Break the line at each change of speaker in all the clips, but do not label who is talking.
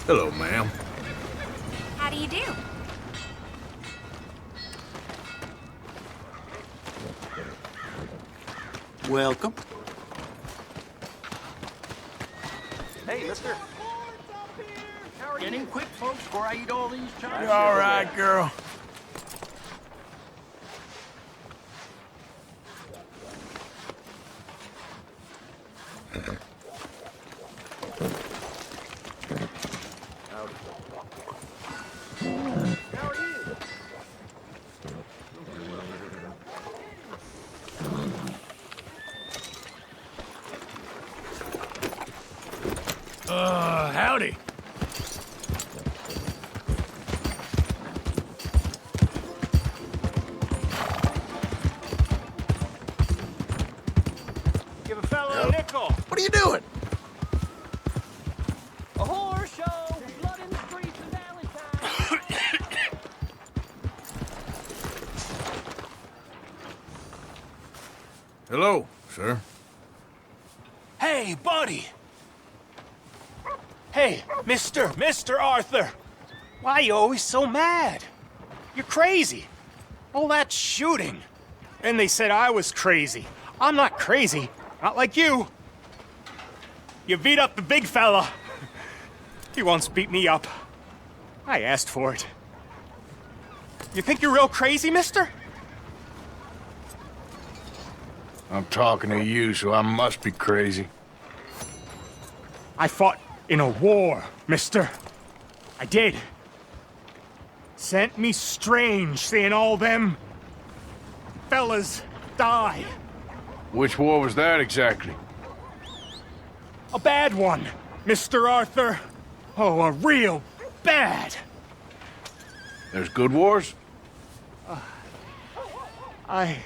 Hello, ma'am.
How do you do?
Welcome.
Hey, mister. Get in quick, folks, before I eat all these chops.
You all right, girl? Howdy.
Give a fella a nickel.
What are you doing?
A horse show. Blood in the streets of Valentine.
Hello, sir.
Hey, buddy. Hey, Mr. Arthur. Why are you always so mad? You're crazy. All that shooting. And they said I was crazy. I'm not crazy. Not like you. You beat up the big fella. He once beat me up. I asked for it. You think you're real crazy, mister?
I'm talking to you, so I must be crazy.
I fought in a war, mister. I did. Sent me strange seeing all them fellas die.
Which war was that exactly?
A bad one, Mr. Arthur. Oh, a real bad.
There's good wars?
I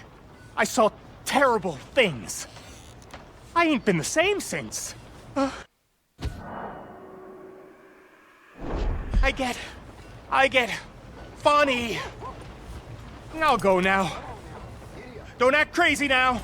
saw terrible things. I ain't been the same since. I get funny. I'll go now. Don't act crazy now.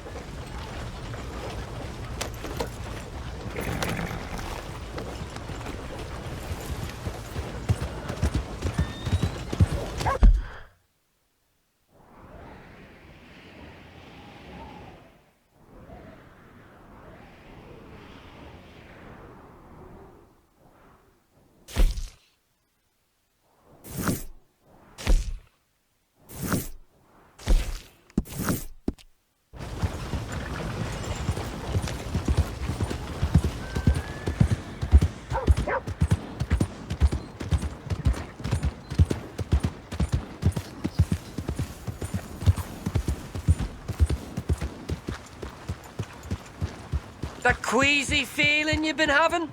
That queasy feeling you've been having?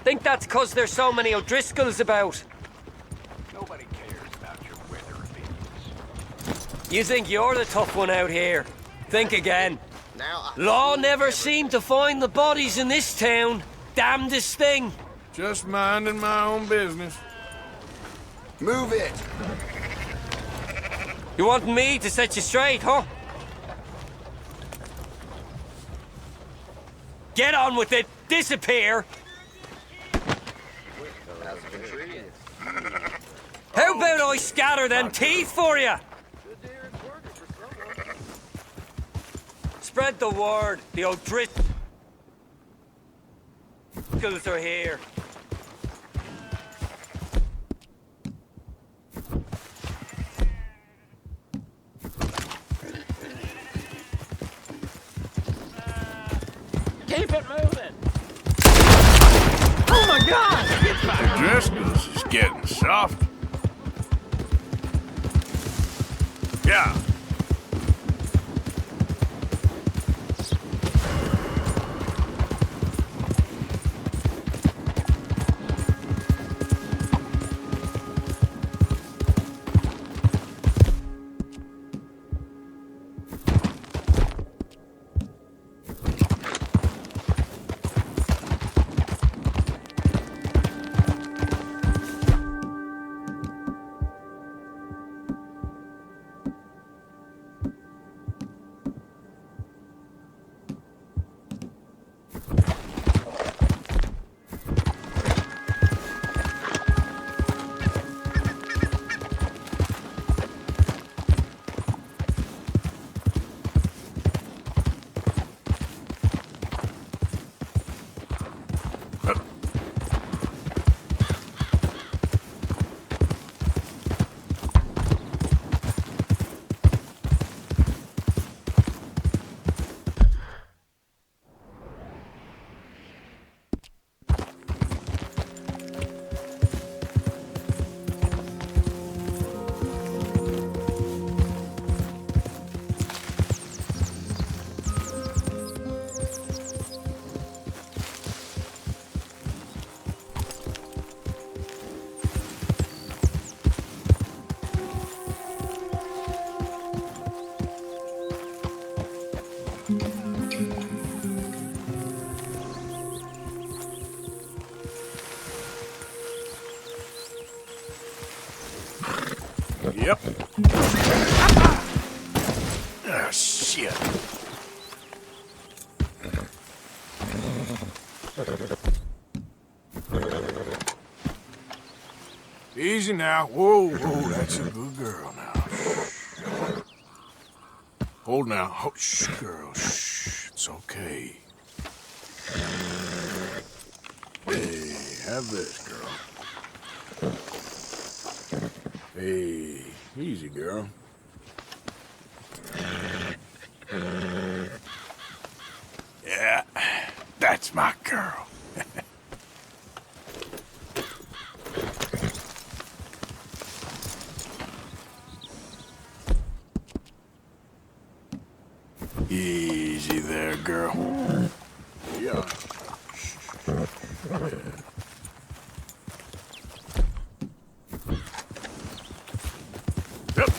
Think that's 'cause there's so many O'Driscolls about?
Nobody cares about your weather opinions.
You think you're the tough one out here? Think again. Law never seemed to find the bodies in this town. Damnedest thing.
Just minding my own business.
Move it.
You want me to set you straight, huh? Get on with it. Disappear. How about I scatter them teeth for you? Spread the word. The O'Driscolls are here.
Keep it moving. Oh my God!
The Driscolls is getting soft. Yeah. Yep. Ah, shit. Easy now. Whoa, whoa, that's a good girl now. Shh. Hold now. Oh, shh, girl, shh. It's okay. Hey, have this, girl. Hey, easy, girl. Yeah, that's my girl. Easy there, girl. Yeah. Yep.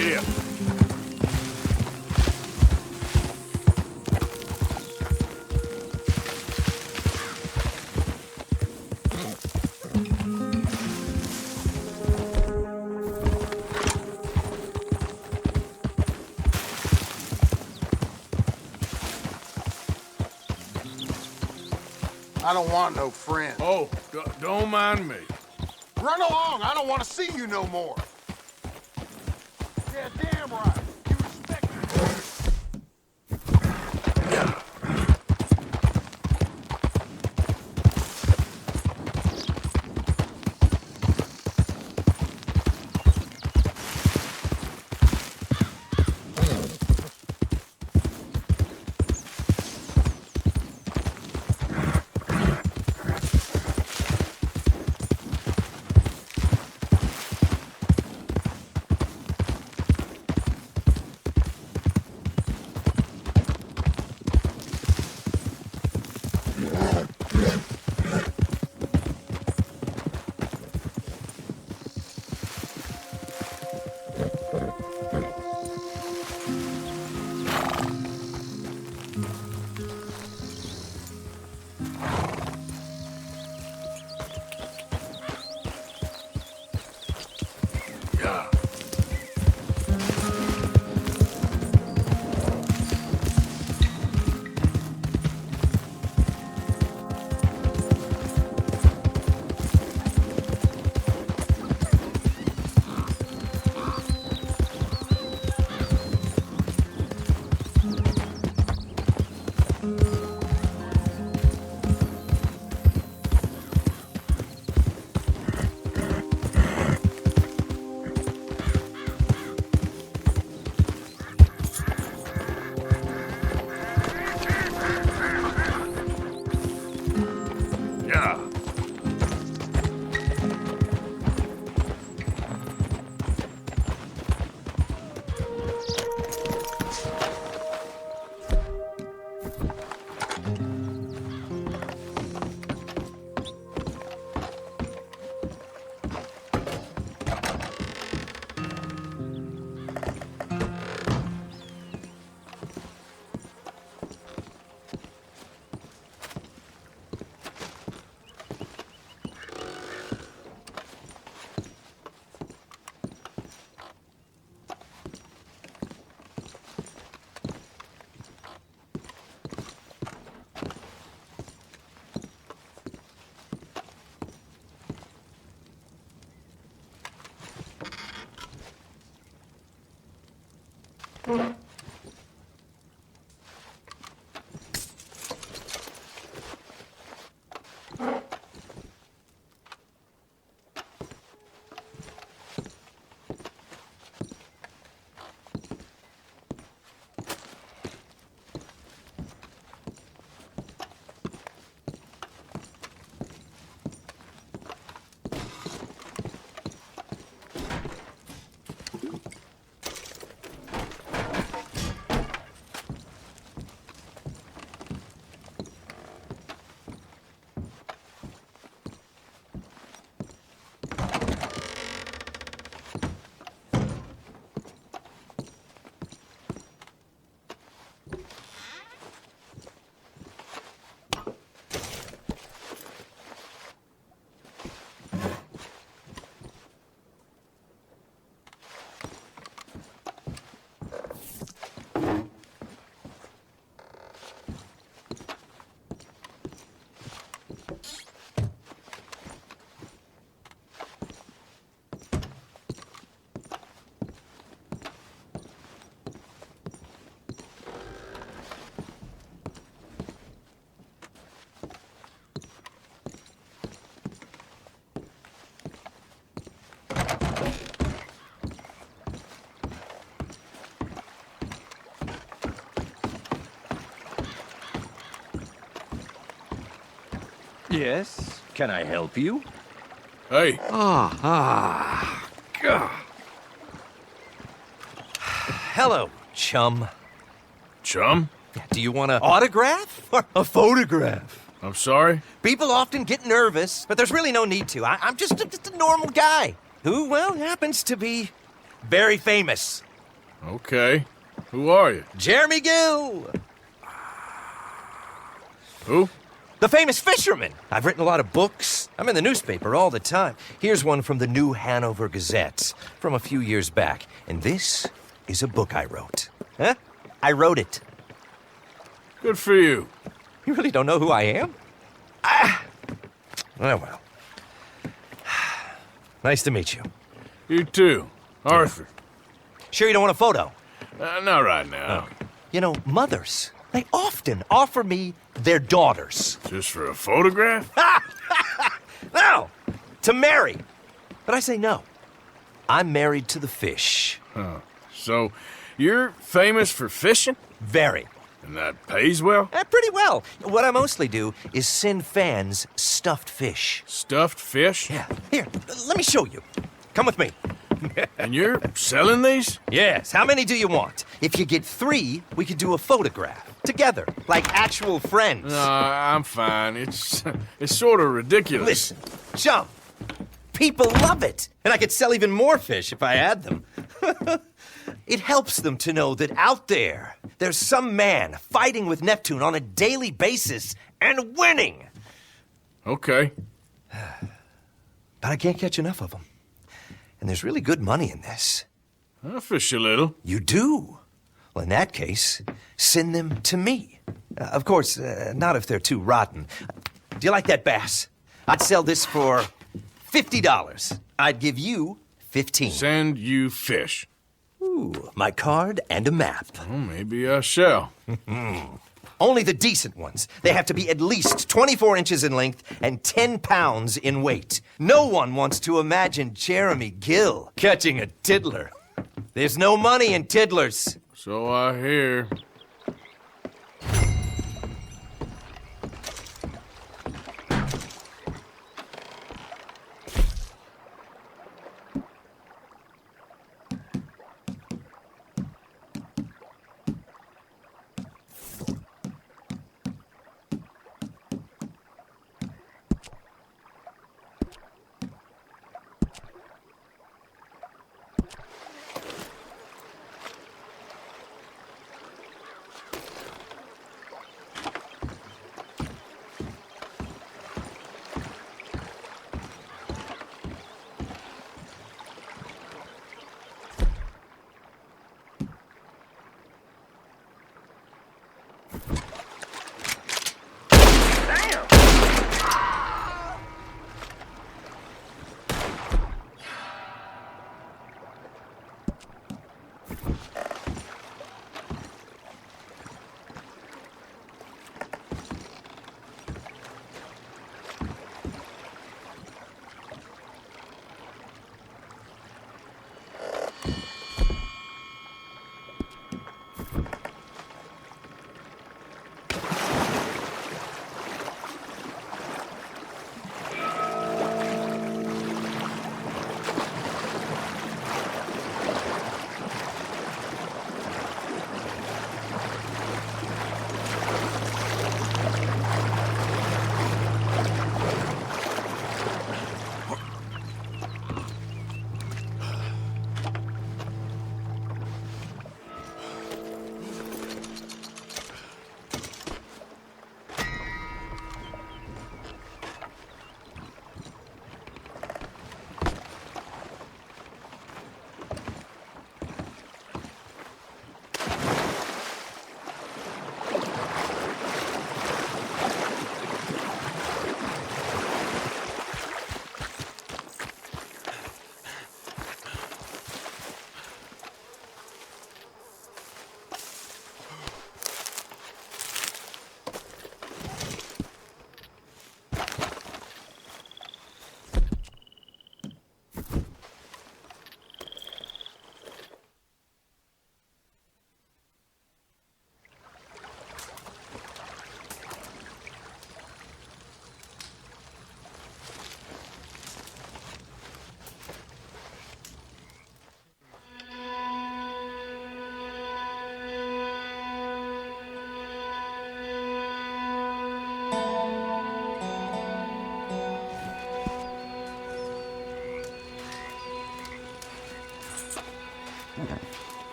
Yeah.
I don't want no friend.
Oh, don't mind me.
Run along. I don't want to see you no more. Yeah, damn right. You respect me.
Yes? Can I help you?
Hey,
Hello, chum.
chum?
Do you want an autograph or a photograph?
I'm sorry?
People often get nervous, but there's really no need to. I'm just a normal guy who, well, happens to be very famous.
Okay. Who are you?
Jeremy Gill,
Who?
the famous fisherman. I've written a lot of books. I'm in the newspaper all the time. Here's one from the New Hanover Gazette from a few years back. And this is a book I wrote. Huh? I wrote it.
Good for you.
You really don't know who I am? Oh, well. Nice to meet you.
You too. Arthur.
Sure you don't want a photo?
Not right now.
You know, mothers, they often offer me their daughters.
Just for a photograph?
No, to marry. But I say no. I'm married to the fish.
So, you're famous for fishing?
Very.
And that pays well?
Pretty well. What I mostly do is send fans stuffed fish.
Stuffed fish?
Yeah. Here, let me show you. Come with me.
And you're selling these?
Yes. How many do you want? If you get 3, we could do a photograph. Together. Like actual friends.
I'm fine. It's sort of ridiculous.
Listen, chum. People love it. And I could sell even more fish if I had them. It helps them to know that out there, there's some man fighting with Neptune on a daily basis and winning.
Okay.
But I can't catch enough of them. And there's really good money in this.
I'll fish a little.
You do? Well, in that case, send them to me. Of course, not if they're too rotten. Do you like that bass? I'd sell this for $50. I'd give you 15.
Send you fish.
Ooh, my card and a map.
Well, maybe I shall.
Only the decent ones. They have to be at least 24 inches in length and 10 pounds in weight. No one wants to imagine Jeremy Gill catching a tiddler. There's no money in tiddlers.
So I hear.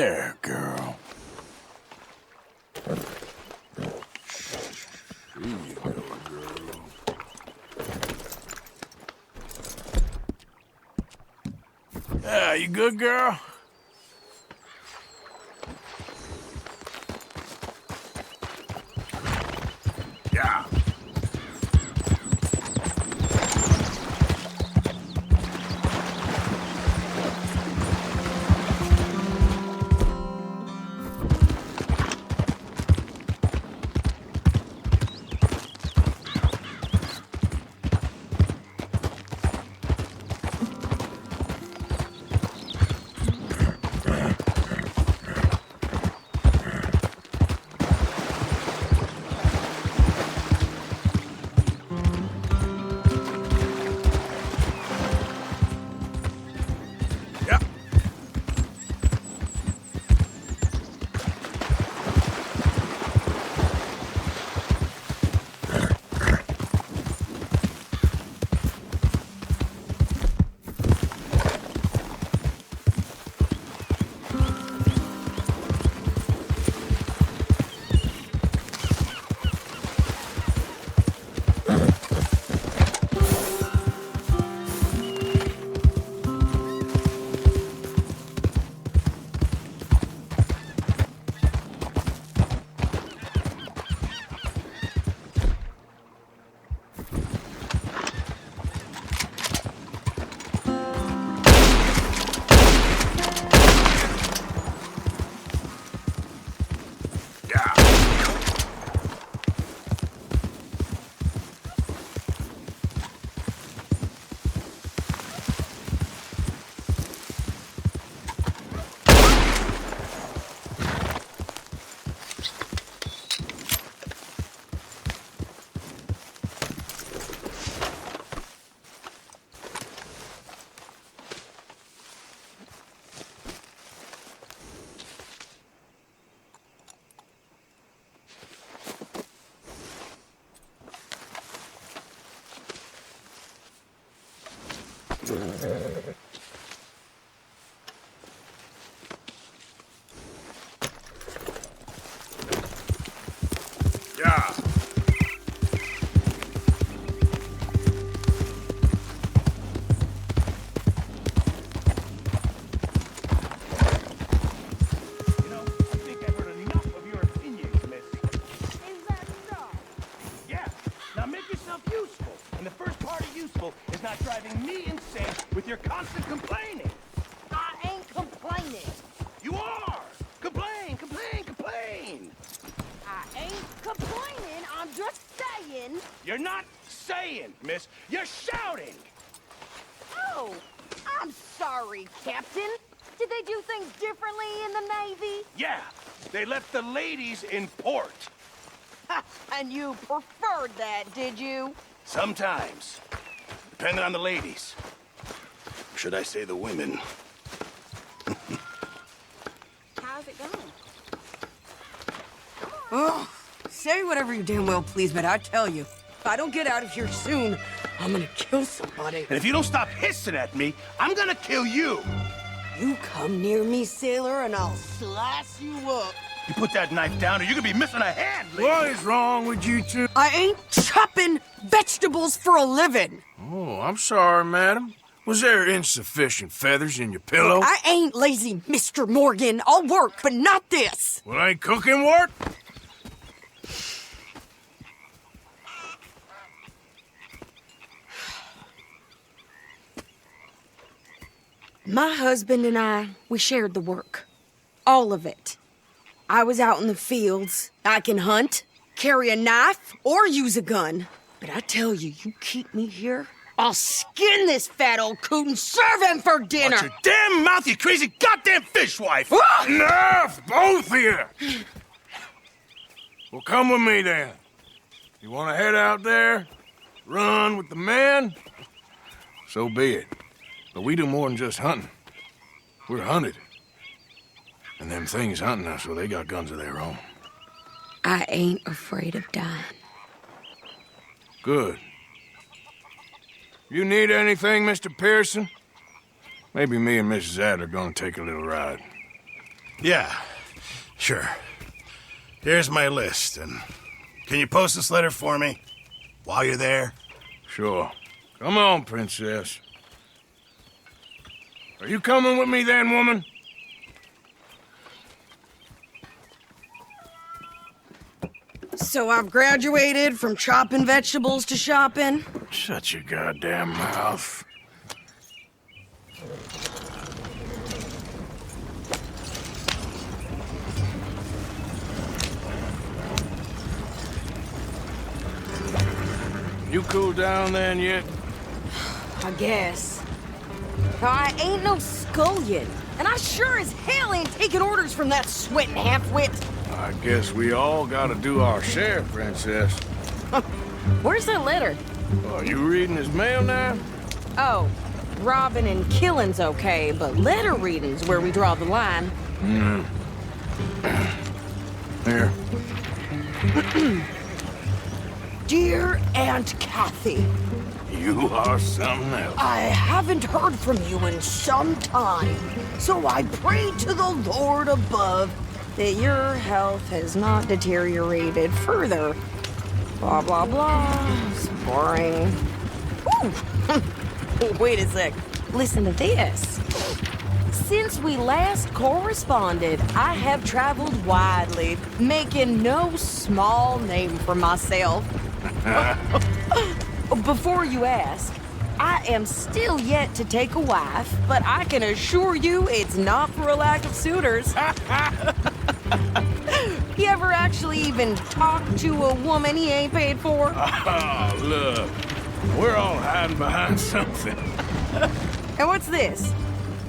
There, girl. Here you go, girl. Yeah, you good, girl? Yeah. Yeah.
You're not saying, miss. You're shouting!
Oh, I'm sorry, Captain. Did they do things differently in the Navy?
Yeah, they left the ladies in port.
And you preferred that, did you?
Sometimes. Depending on the ladies. Should I say the women?
How's it going?
Oh, say whatever you damn well please, but I tell you, if I don't get out of here soon, I'm gonna kill somebody.
And if you don't stop hissing at me, I'm gonna kill you.
You come near me, sailor, and I'll slice you up.
You put that knife down or you're gonna be missing a hand, lady.
What is wrong with you two?
I ain't chopping vegetables for a living.
Oh, I'm sorry, madam. Was there insufficient feathers in your pillow?
I ain't lazy, Mr. Morgan. I'll work, but not this.
Well, ain't cooking work?
My husband and I, we shared the work. All of it. I was out in the fields. I can hunt, carry a knife, or use a gun. But I tell you, you keep me here, I'll skin this fat old coot and serve him for dinner.
Watch your damn mouth, you crazy goddamn fishwife!
Enough, both of you! Well, come with me then. You want to head out there, run with the men? So be it. But we do more than just hunting. We're hunted. And them things hunting us, well, they got guns of their own.
I ain't afraid of dying.
Good. You need anything, Mr. Pearson? Maybe me and Mrs. Adler are gonna take a little ride.
Yeah, sure. Here's my list, and can you post this letter for me while you're there?
Sure. Come on, princess. Are you coming with me then, woman?
So I've graduated from chopping vegetables to shopping?
Shut your goddamn mouth. You cooled down then yet?
I guess. I ain't no scullion, and I sure as hell ain't taking orders from that sweating half-wit.
I guess we all gotta do our share, princess.
Where's that letter?
Are you reading his mail now?
Oh, robbing and killing's okay, but letter reading's where we draw the line.
Here.
Dear Aunt Kathy,
You are something else.
I haven't heard from you in some time, so I pray to the Lord above that your health has not deteriorated further. Blah, blah, blah. It's boring. Ooh. Wait a sec. Listen to this. Since we last corresponded, I have traveled widely, making no small name for myself. Before you ask, I am still yet to take a wife, but I can assure you it's not for a lack of suitors. You ever actually even talk to a woman he ain't paid for?
Oh, look. We're all hiding behind something.
And what's this?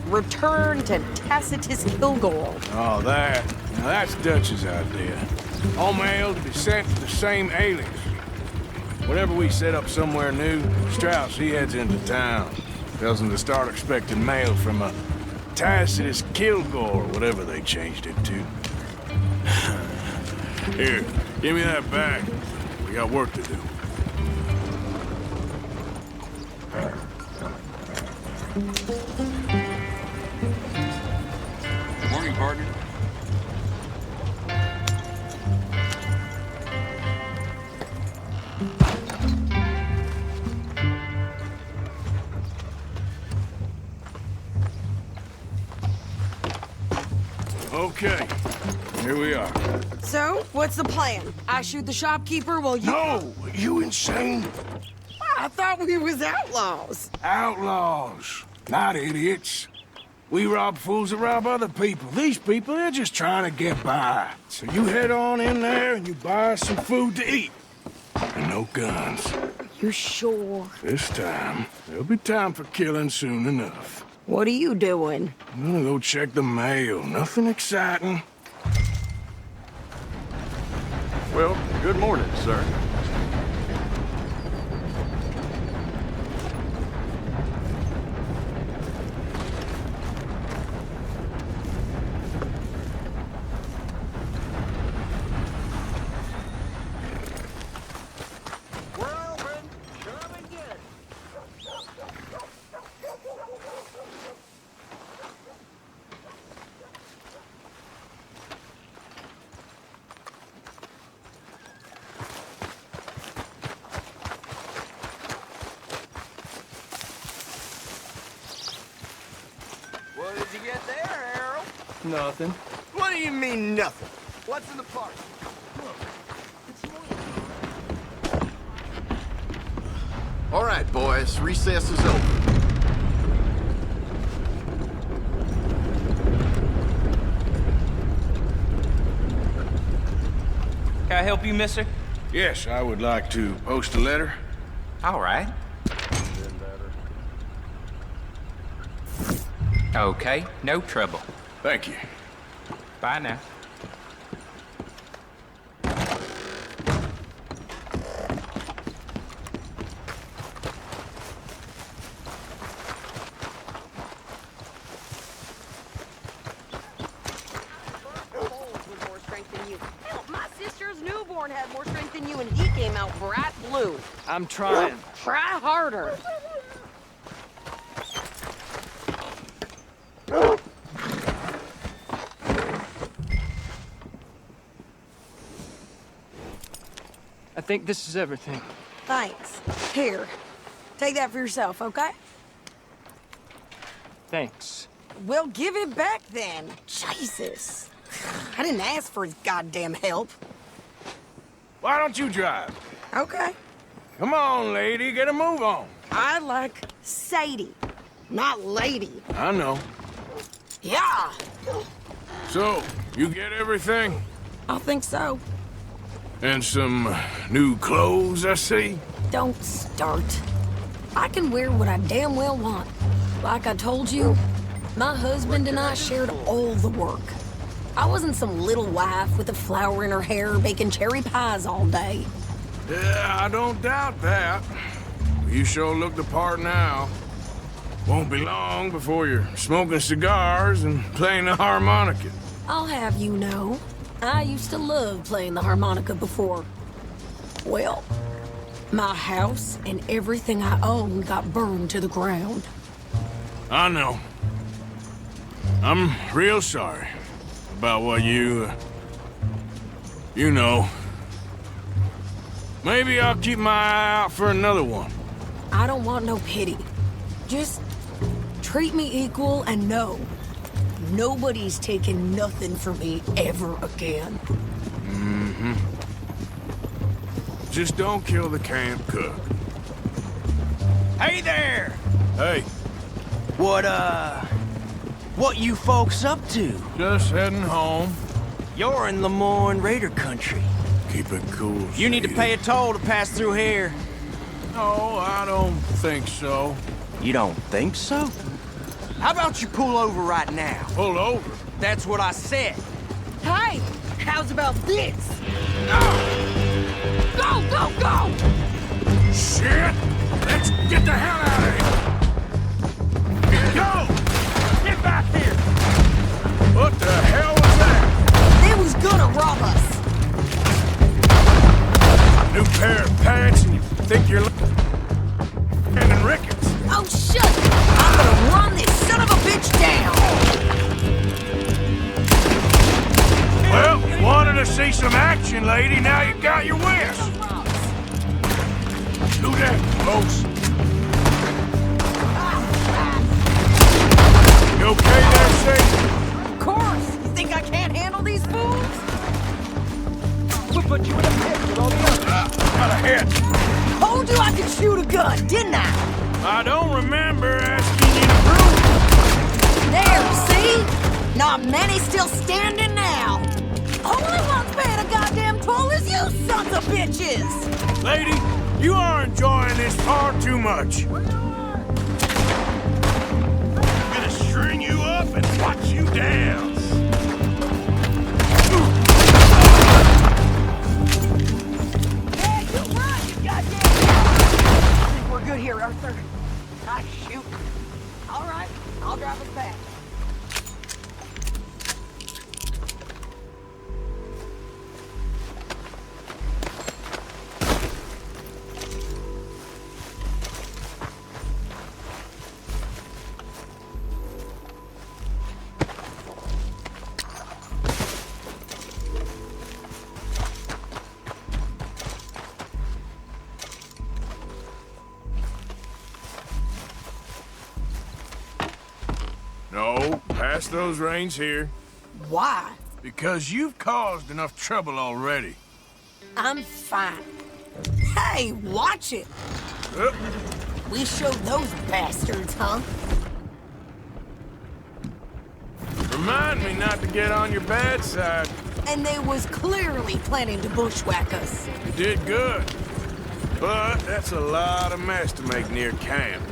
Return to Tacitus Kilgore.
Oh, that. Now, that's Dutch's idea. All mail to be sent to the same alias. Whenever we set up somewhere new, Strauss, he heads into town. Tells them to start expecting mail from a Tacitus Kilgore, or whatever they changed it to. Here, give me that bag. We got work to do.
Good morning, partner.
Okay, here we are.
So, what's the plan? I shoot the shopkeeper while you...
No! You insane?
I thought we was outlaws.
Outlaws, not idiots. We rob fools that rob other people. These people, they're just trying to get by. So you head on in there and you buy us some food to eat. And no guns.
You sure?
This time, there'll be time for killing soon enough.
What are you doing?
I'm gonna go check the mail. Nothing exciting.
Well, good morning, sir.
What did you get there, Harold?
Nothing.
What do you mean, nothing? What's in the park?
All right, boys, recess is over.
Can I help you, mister?
Yes, I would like to post a letter.
All right. Okay, no trouble.
Thank you.
Bye now.
My sister's newborn had more strength than you, and he came out bright blue.
I'm trying.
Try harder.
I think this is everything.
Thanks. Here, take that for yourself, okay?
Thanks.
Well, give it back then. Jesus. I didn't ask for his goddamn help.
Why don't you drive?
Okay.
Come on, lady, get a move on.
I like Sadie, not lady.
I know.
Yeah.
So, you get everything?
I think so.
And some new clothes, I see?
Don't start. I can wear what I damn well want. Like I told you, my husband and I shared all the work. I wasn't some little wife with a flower in her hair baking cherry pies all day.
Yeah, I don't doubt that. You sure look the part now. Won't be long before you're smoking cigars and playing the harmonica.
I'll have you know, I used to love playing the harmonica before. Well, my house and everything I own got burned to the ground.
I know. I'm real sorry about what you know. Maybe I'll keep my eye out for another one.
I don't want no pity. Just treat me equal and know nobody's taking nothing from me ever again.
Mm-hmm. Just don't kill the camp cook.
Hey there!
Hey.
What you folks up to?
Just heading home.
You're in Lemoyne Raider country.
Keep it cool,
You need to pay a toll to pass through here.
No, I don't think so.
You don't think so? How about you pull over right now?
Pull over?
That's what I said.
Hey, how's about this? Go, go, go!
Shit! Let's get the hell out of here! Go!
Get back here!
What the hell was that?
They was gonna rob us.
New pair of pants and you think you're and Ricketts.
Oh, shit! I'm gonna run this son of a bitch down!
Well, you wanted to see some action, lady. Now you got your wish. Do that, folks. You okay there, Sadie?
Of course! You think I can't handle these fools?
We'll put you in a pit with all the others.
Got a hit.
Told you I could shoot a gun, didn't I?
I don't remember asking you to prove it.
There, see? Not many still standing now. Only one's paying a goddamn toll is you sons of bitches!
Lady, you are enjoying this far too much. I'm gonna string you up and watch you dance.
Hey, you run, you goddamn I think we're good here, Arthur. Nice shoot. All right, I'll drive us back.
No, pass those reins here.
Why?
Because you've caused enough trouble already.
I'm fine. Hey, watch it! We showed those bastards, huh?
Remind me not to get on your bad side.
And they was clearly planning to bushwhack us.
You did good. But that's a lot of mess to make near camp.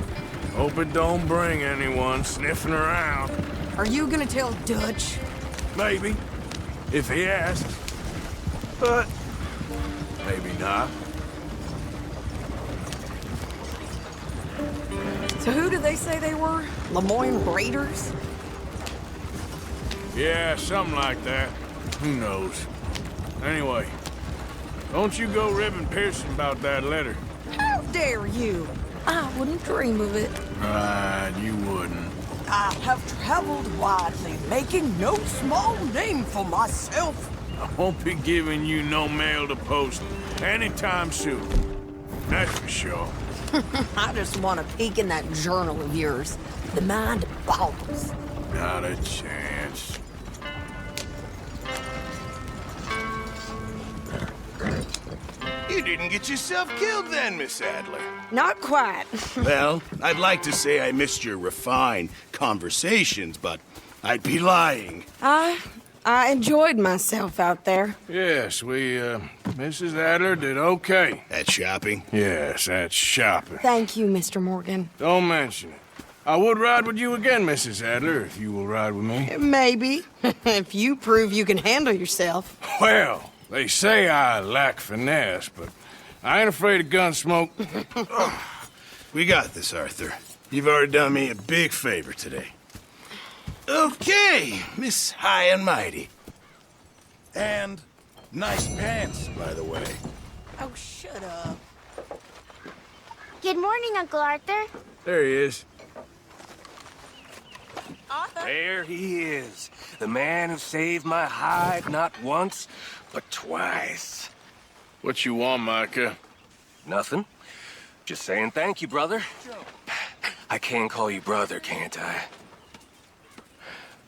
Hope it don't bring anyone sniffing around.
Are you gonna tell Dutch?
Maybe, if he asks. But maybe not.
So who did they say they were? Lemoyne Raiders?
Yeah, something like that. Who knows? Anyway, don't you go ribbing Pearson about that letter.
How dare you? I wouldn't dream of it.
Right, you wouldn't.
I have traveled widely, making no small name for myself.
I won't be giving you no mail to post anytime soon. That's for sure.
I just want to peek in that journal of yours. The mind boggles.
Not a chance.
You didn't get yourself killed then, Miss Adler.
Not quite.
Well, I'd like to say I missed your refined conversations, but I'd be lying.
I enjoyed myself out there.
Yes, Mrs. Adler did okay.
At shopping?
Yes, that's shopping.
Thank you, Mr. Morgan.
Don't mention it. I would ride with you again, Mrs. Adler, if you will ride with me.
Maybe. If you prove you can handle yourself.
Well, they say I lack finesse, but I ain't afraid of gun smoke.
We got this, Arthur. You've already done me a big favor today. Okay, Miss High and Mighty. And nice pants, by the way.
Oh, shut up.
Good morning, Uncle Arthur.
There he is.
Arthur?
There he is. The man who saved my hide not once, but twice.
What you want, Micah?
Nothing. Just saying thank you, brother. I can call you brother, can't I?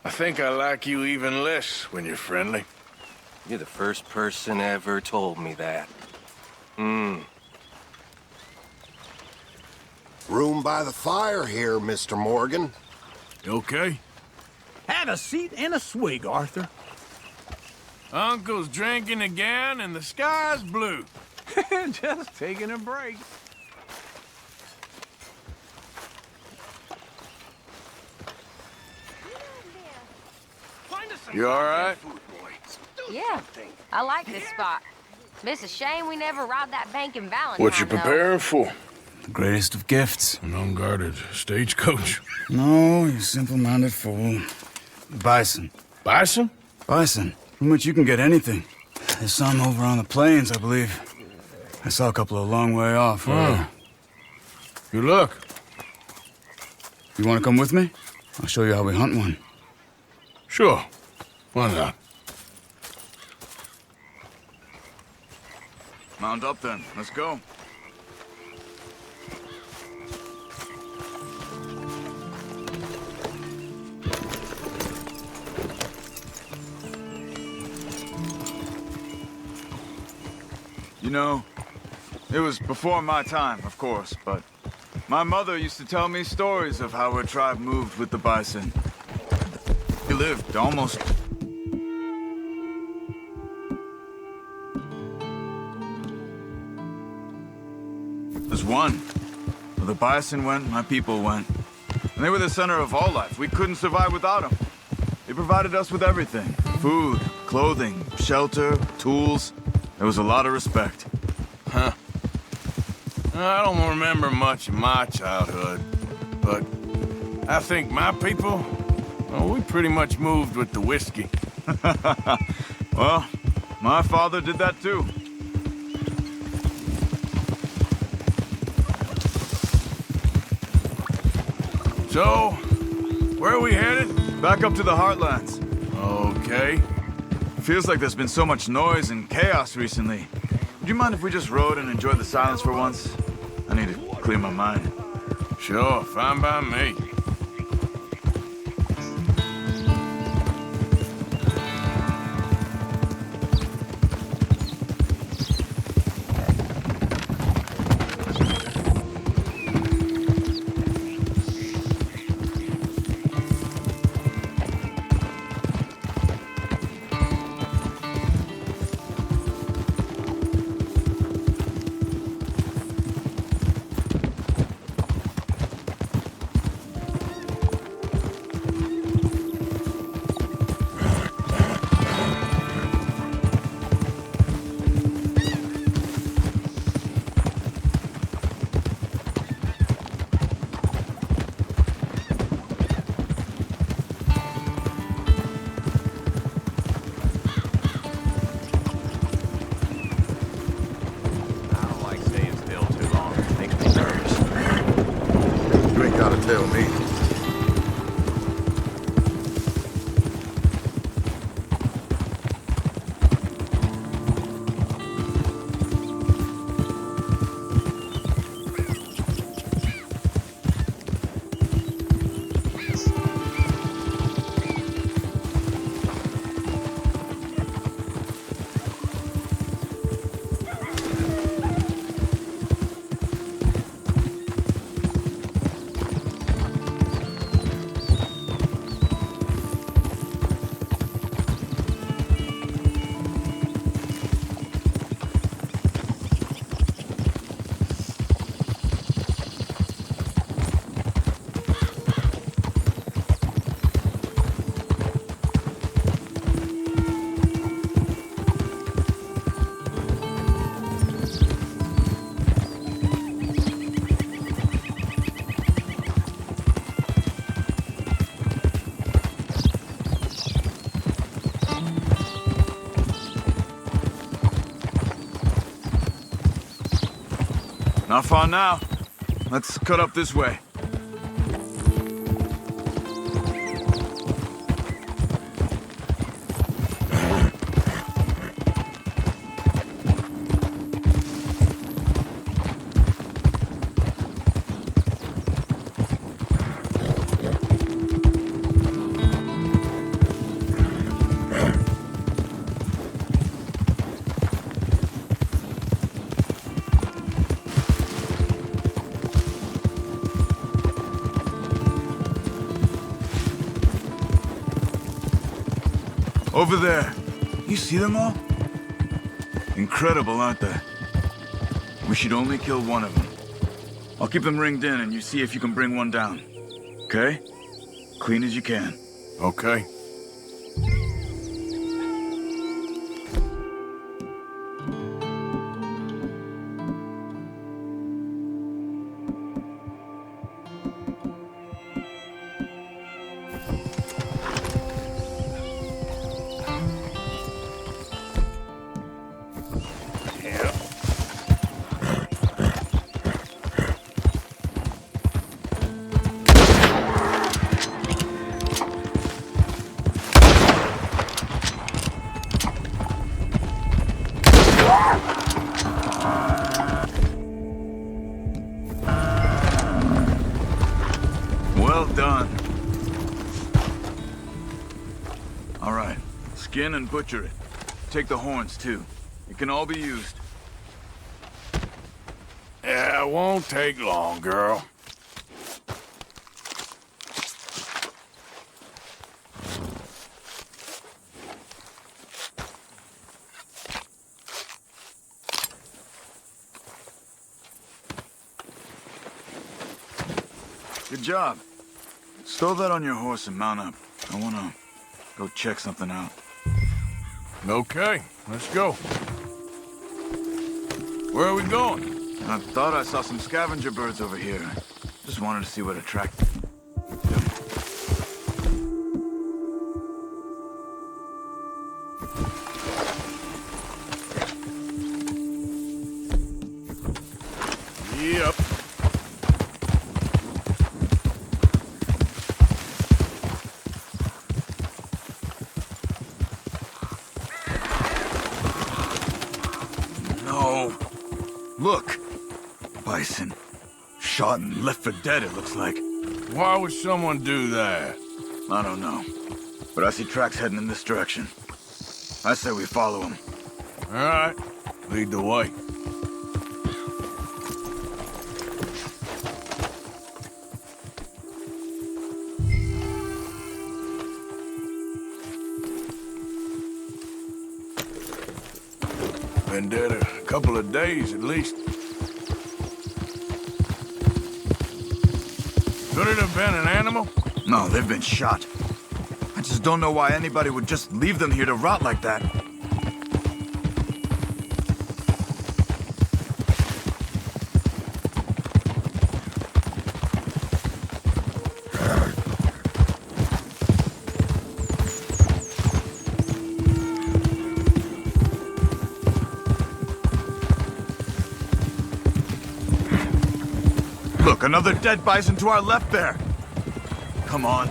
I think I like you even less when you're friendly.
You're the first person ever told me that.
Room by the fire here, Mr. Morgan.
You okay?
Have a seat and a swig, Arthur.
Uncle's drinking again and the sky's blue.
Just taking a break.
You all right?
Yeah, I like this spot. It's a shame we never robbed that bank in Valentine.
What you preparing for?
The greatest of gifts.
An unguarded stagecoach?
No, you simple-minded fool. Bison.
Bison?
Bison. From which you can get anything. There's some over on the plains, I believe. I saw a couple a long way off.
Good luck.
You want to come with me? I'll show you how we hunt one.
Sure. Why not?
Mount up then. Let's go. You know, it was before my time, of course, but my mother used to tell me stories of how her tribe moved with the bison. We lived almost... There's one. Where the bison went, my people went. And they were the center of all life. We couldn't survive without them. They provided us with everything. Food, clothing, shelter, tools. There was a lot of respect.
Huh. I don't remember much of my childhood, but I think my people, well, we pretty much moved with the whiskey.
Well, my father did that too.
So, where are we headed?
Back up to the Heartlands.
Okay.
Feels like there's been so much noise and chaos recently. Would you mind if we just rode and enjoyed the silence for once? I need to clear my mind.
Sure, fine by me.
Tell me.
Not far now. Let's cut up this way. Over there. You see them all? Incredible, aren't they? We should only kill one of them. I'll keep them ringed in and you see if you can bring one down. Okay? Clean as you can.
Okay.
Well done. All right. Skin and butcher it. Take the horns, too. It can all be used.
Yeah, it won't take long, girl.
Good job. Stow that on your horse and mount up. I wanna go check something out.
Okay, let's go. Where are we going?
I thought I saw some scavenger birds over here. Just wanted to see what attracted them.
Yep.
No. Look. Bison. Shot and left for dead, it looks like.
Why would someone do that?
I don't know. But I see tracks heading in this direction. I say we follow them.
All right. Lead the way. Been dead a couple of days at least. Could it have been an animal?
No, they've been shot. I just don't know why anybody would just leave them here to rot like that. Look, another dead bison to our left there. Come on.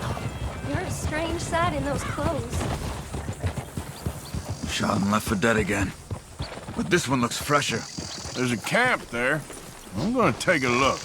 You're a strange sight in those clothes.
Shot and left for dead again. But this one looks fresher.
There's a camp there. I'm gonna take a look.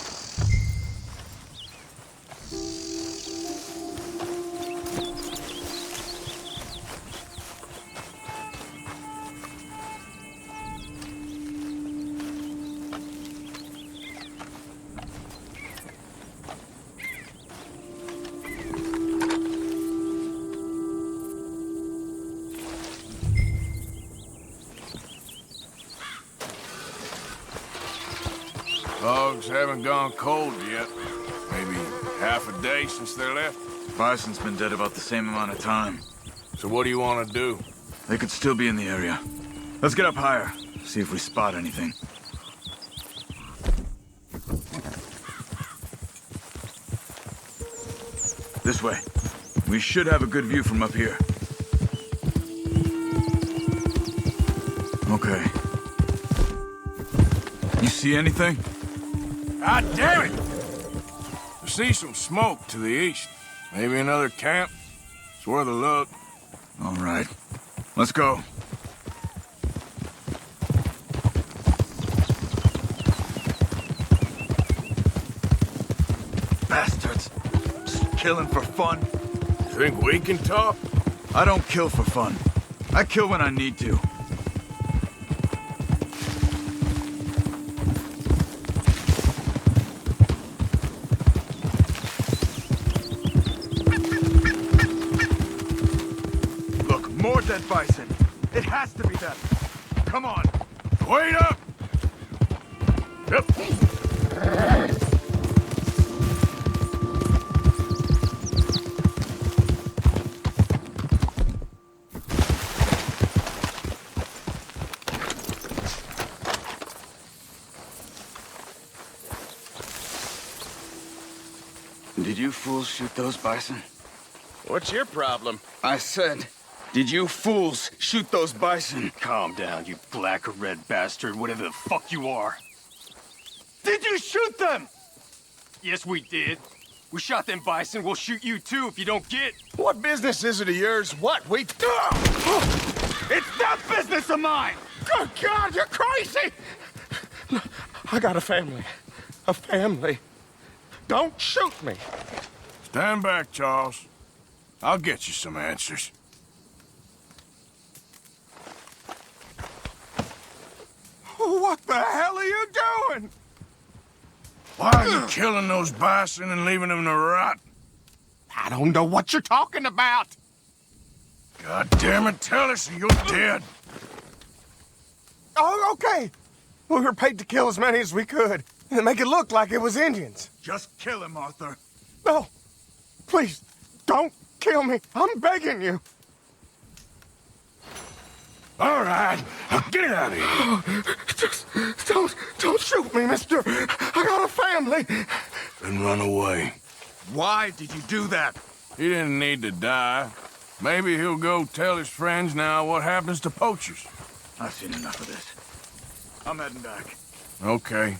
Dogs haven't gone cold yet. Maybe half a day since they left.
Bison's been dead about the same amount of time.
So what do you want to do?
They could still be in the area. Let's get up higher, see if we spot anything. This way. We should have a good view from up here. Okay. You see anything?
God damn it! I see some smoke to the east. Maybe another camp. It's worth a look.
All right. Let's go. Bastards. Just killing for fun.
Think we can talk?
I don't kill for fun. I kill when I need to. Look, more dead bison. It has to be that. Come on.
Wait up! Yep.
Did you fools shoot those bison?
What's your problem?
I said, did you fools shoot those bison?
Calm down, you black or red bastard, whatever the fuck you are.
Did you shoot them?
Yes, we did. We shot them bison, we'll shoot you too if you don't get.
What business is it of yours? What? We...
It's not business of mine!
Good God, you're crazy! I got a family. A family. Don't shoot me.
Stand back, Charles. I'll get you some answers.
What the hell are you doing?
Why are you killing those bison and leaving them to rot?
I don't know what you're talking about.
God damn it, tell us or you're dead.
Oh, okay. We were paid to kill as many as we could and make it look like it was Indians.
Just kill him, Arthur.
No, please, don't kill me. I'm begging you.
All right, now get out of here.
Just don't shoot me, mister. I got a family.
Then run away.
Why did you do that?
He didn't need to die. Maybe he'll go tell his friends now what happens to poachers.
I've seen enough of this. I'm heading back.
Okay.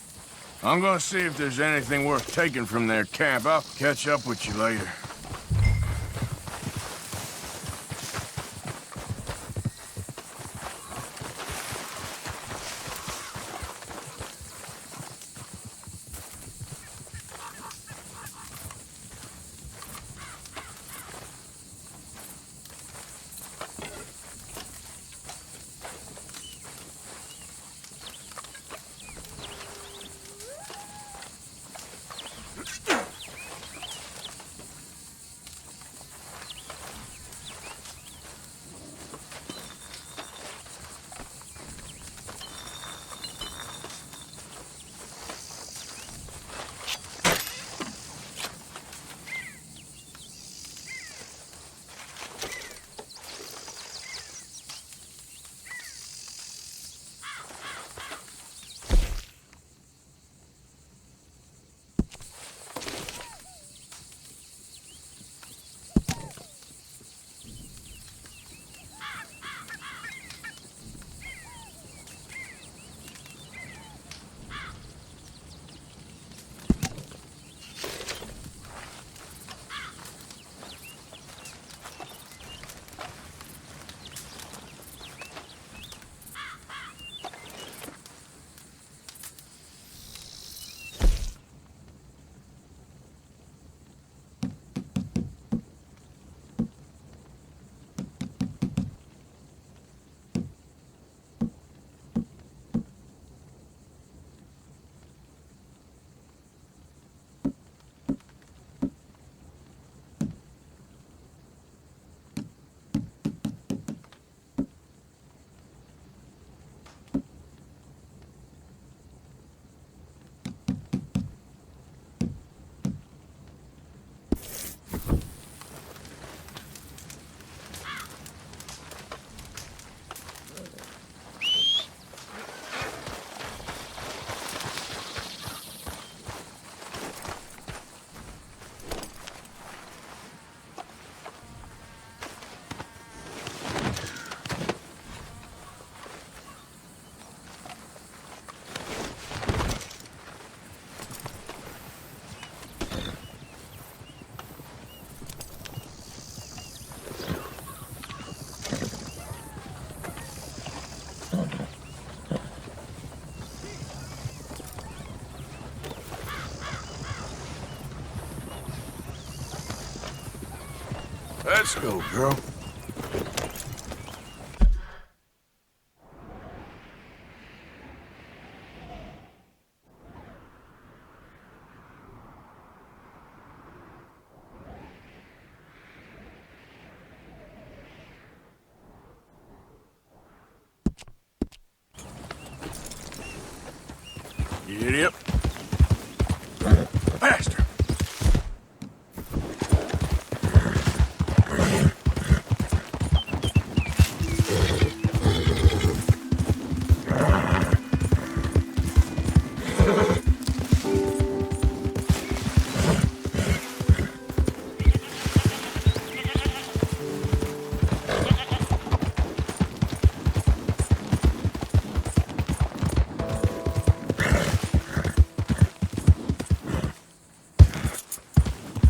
I'm gonna see if there's anything worth taking from their camp. I'll catch up with you later. Let's go, girl. Giddy up. Faster.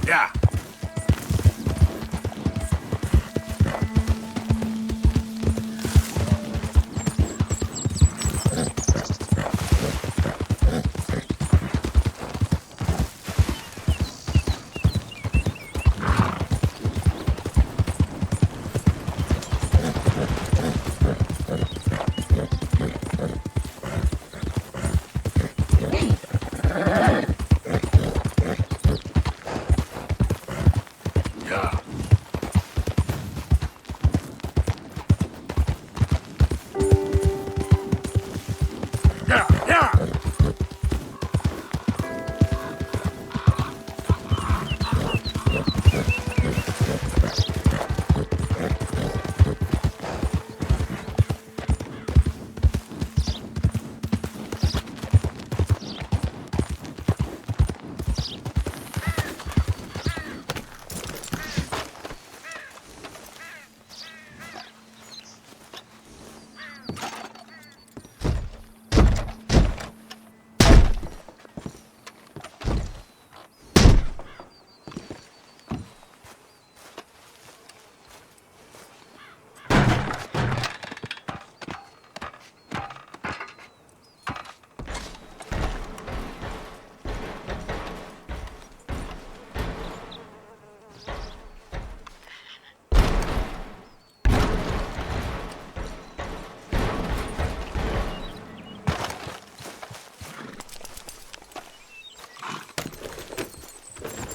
Yeah.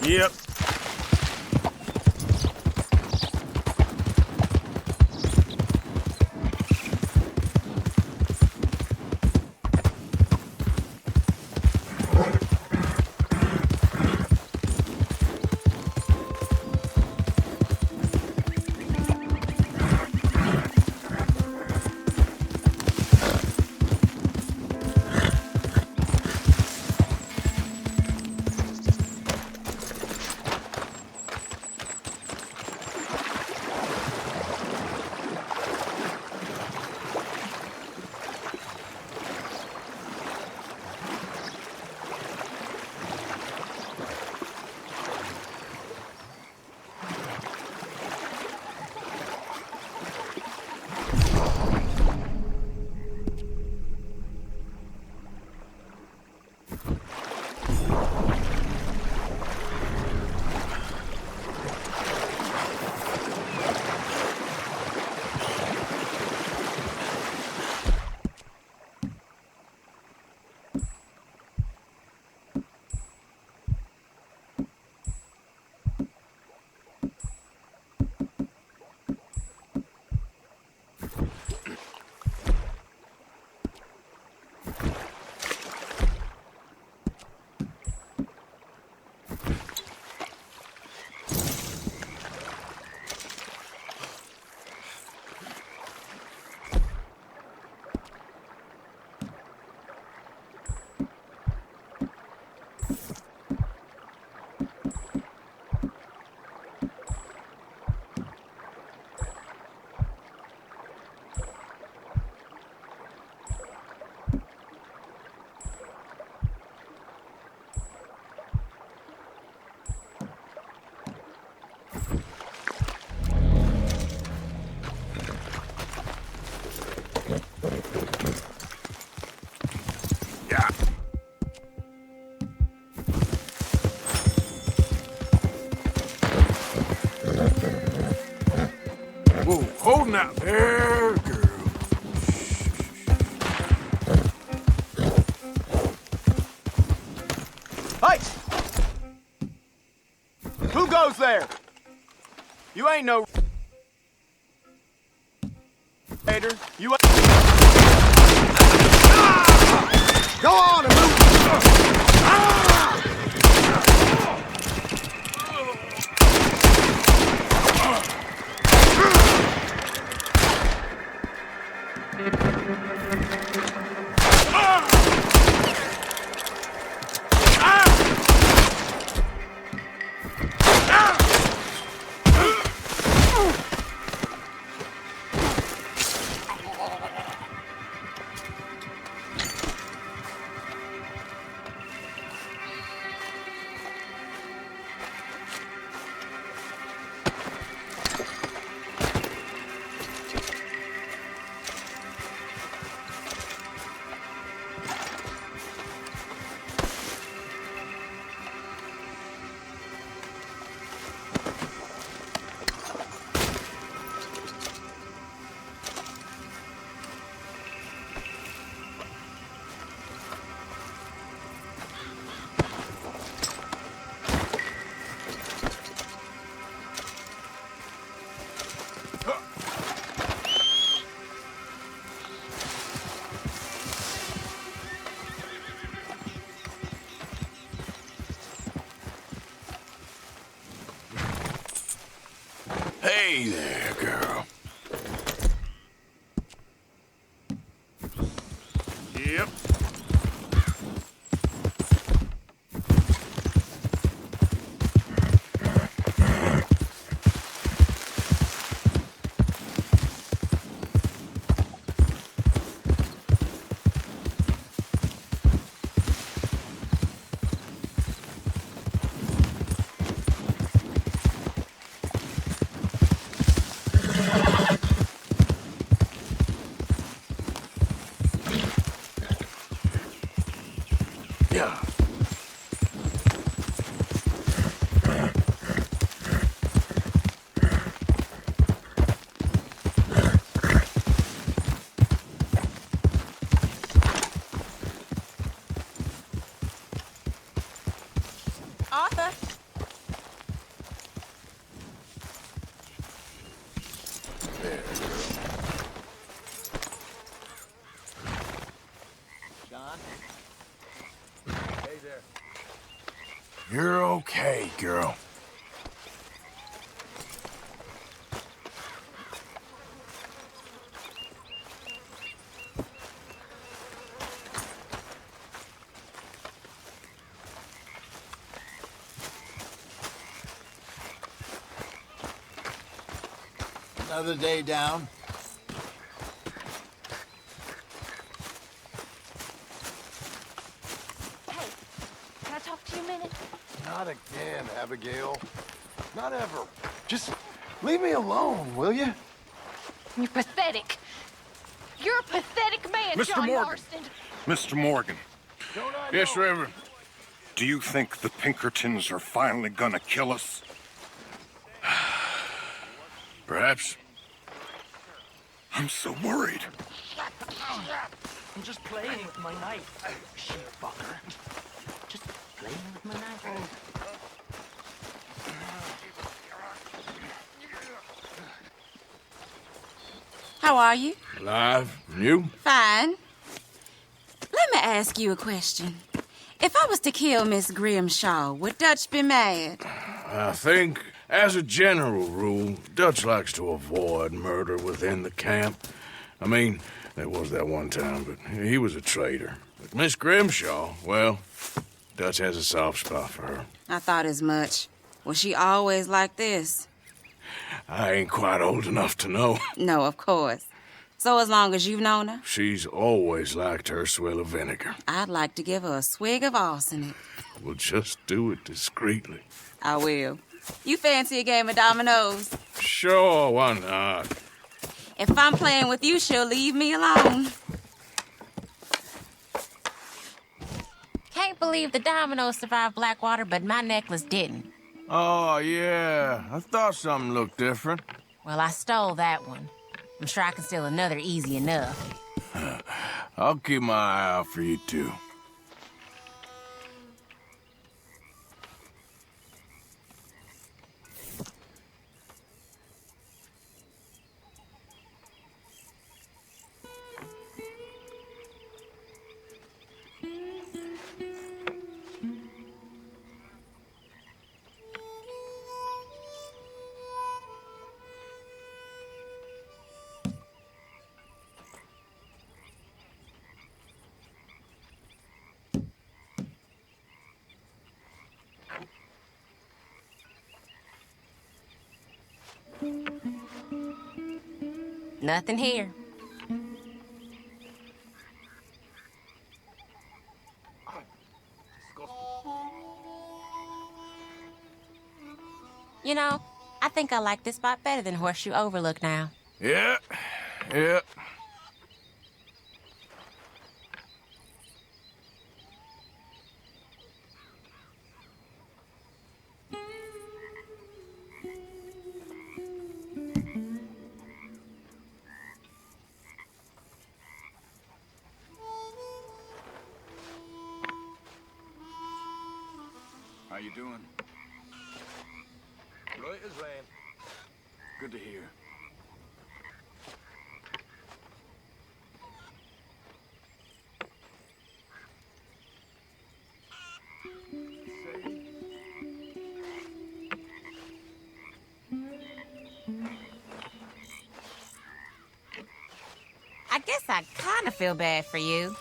Yep. now. There, girl.
Hey! Who goes there? You ain't no... Hater. You ain't... Go on and move!
Hey there, girl. Yep.
Arthur.
There, girl.
John? Hey there.
You're okay, girl.
Another day down.
Hey, can I talk to you a minute?
Not again, Abigail. Not ever. Just leave me alone, will you?
You're pathetic. You're a pathetic man,
Mr.
John
Morgan.
Marston.
Mr. Morgan. Yes, Reverend. Do you think the Pinkertons are finally gonna kill us?
Perhaps.
I'm so worried.
I'm just playing with my knife. Shit, fucker. Just playing with my knife.
How are you?
Alive. And you?
Fine. Let me ask you a question. If I was to kill Miss Grimshaw, would Dutch be mad?
I think, as a general rule, Dutch likes to avoid murder within the camp. I mean, there was that one time, but he was a traitor. But Miss Grimshaw, well, Dutch has a soft spot for her.
I thought as much. Was she always like this?
I ain't quite old enough to know.
No, of course. So as long as you've known her?
She's always liked her swill of vinegar.
I'd like to give her a swig of arsenic.
We'll just do it discreetly.
I will. You fancy a game of dominoes?
Sure, why not?
If I'm playing with you, she'll leave me alone.
Can't believe the dominoes survived Blackwather, but my necklace didn't.
Oh, yeah. I thought something looked different.
Well, I stole that one. I'm sure I can steal another easy enough.
I'll keep my eye out for you, too.
Nothing here. You know, I think I like this spot better than Horseshoe Overlook now.
Yeah.
How you doing?
Right as rain.
Good to hear.
I guess I kind of feel bad for you.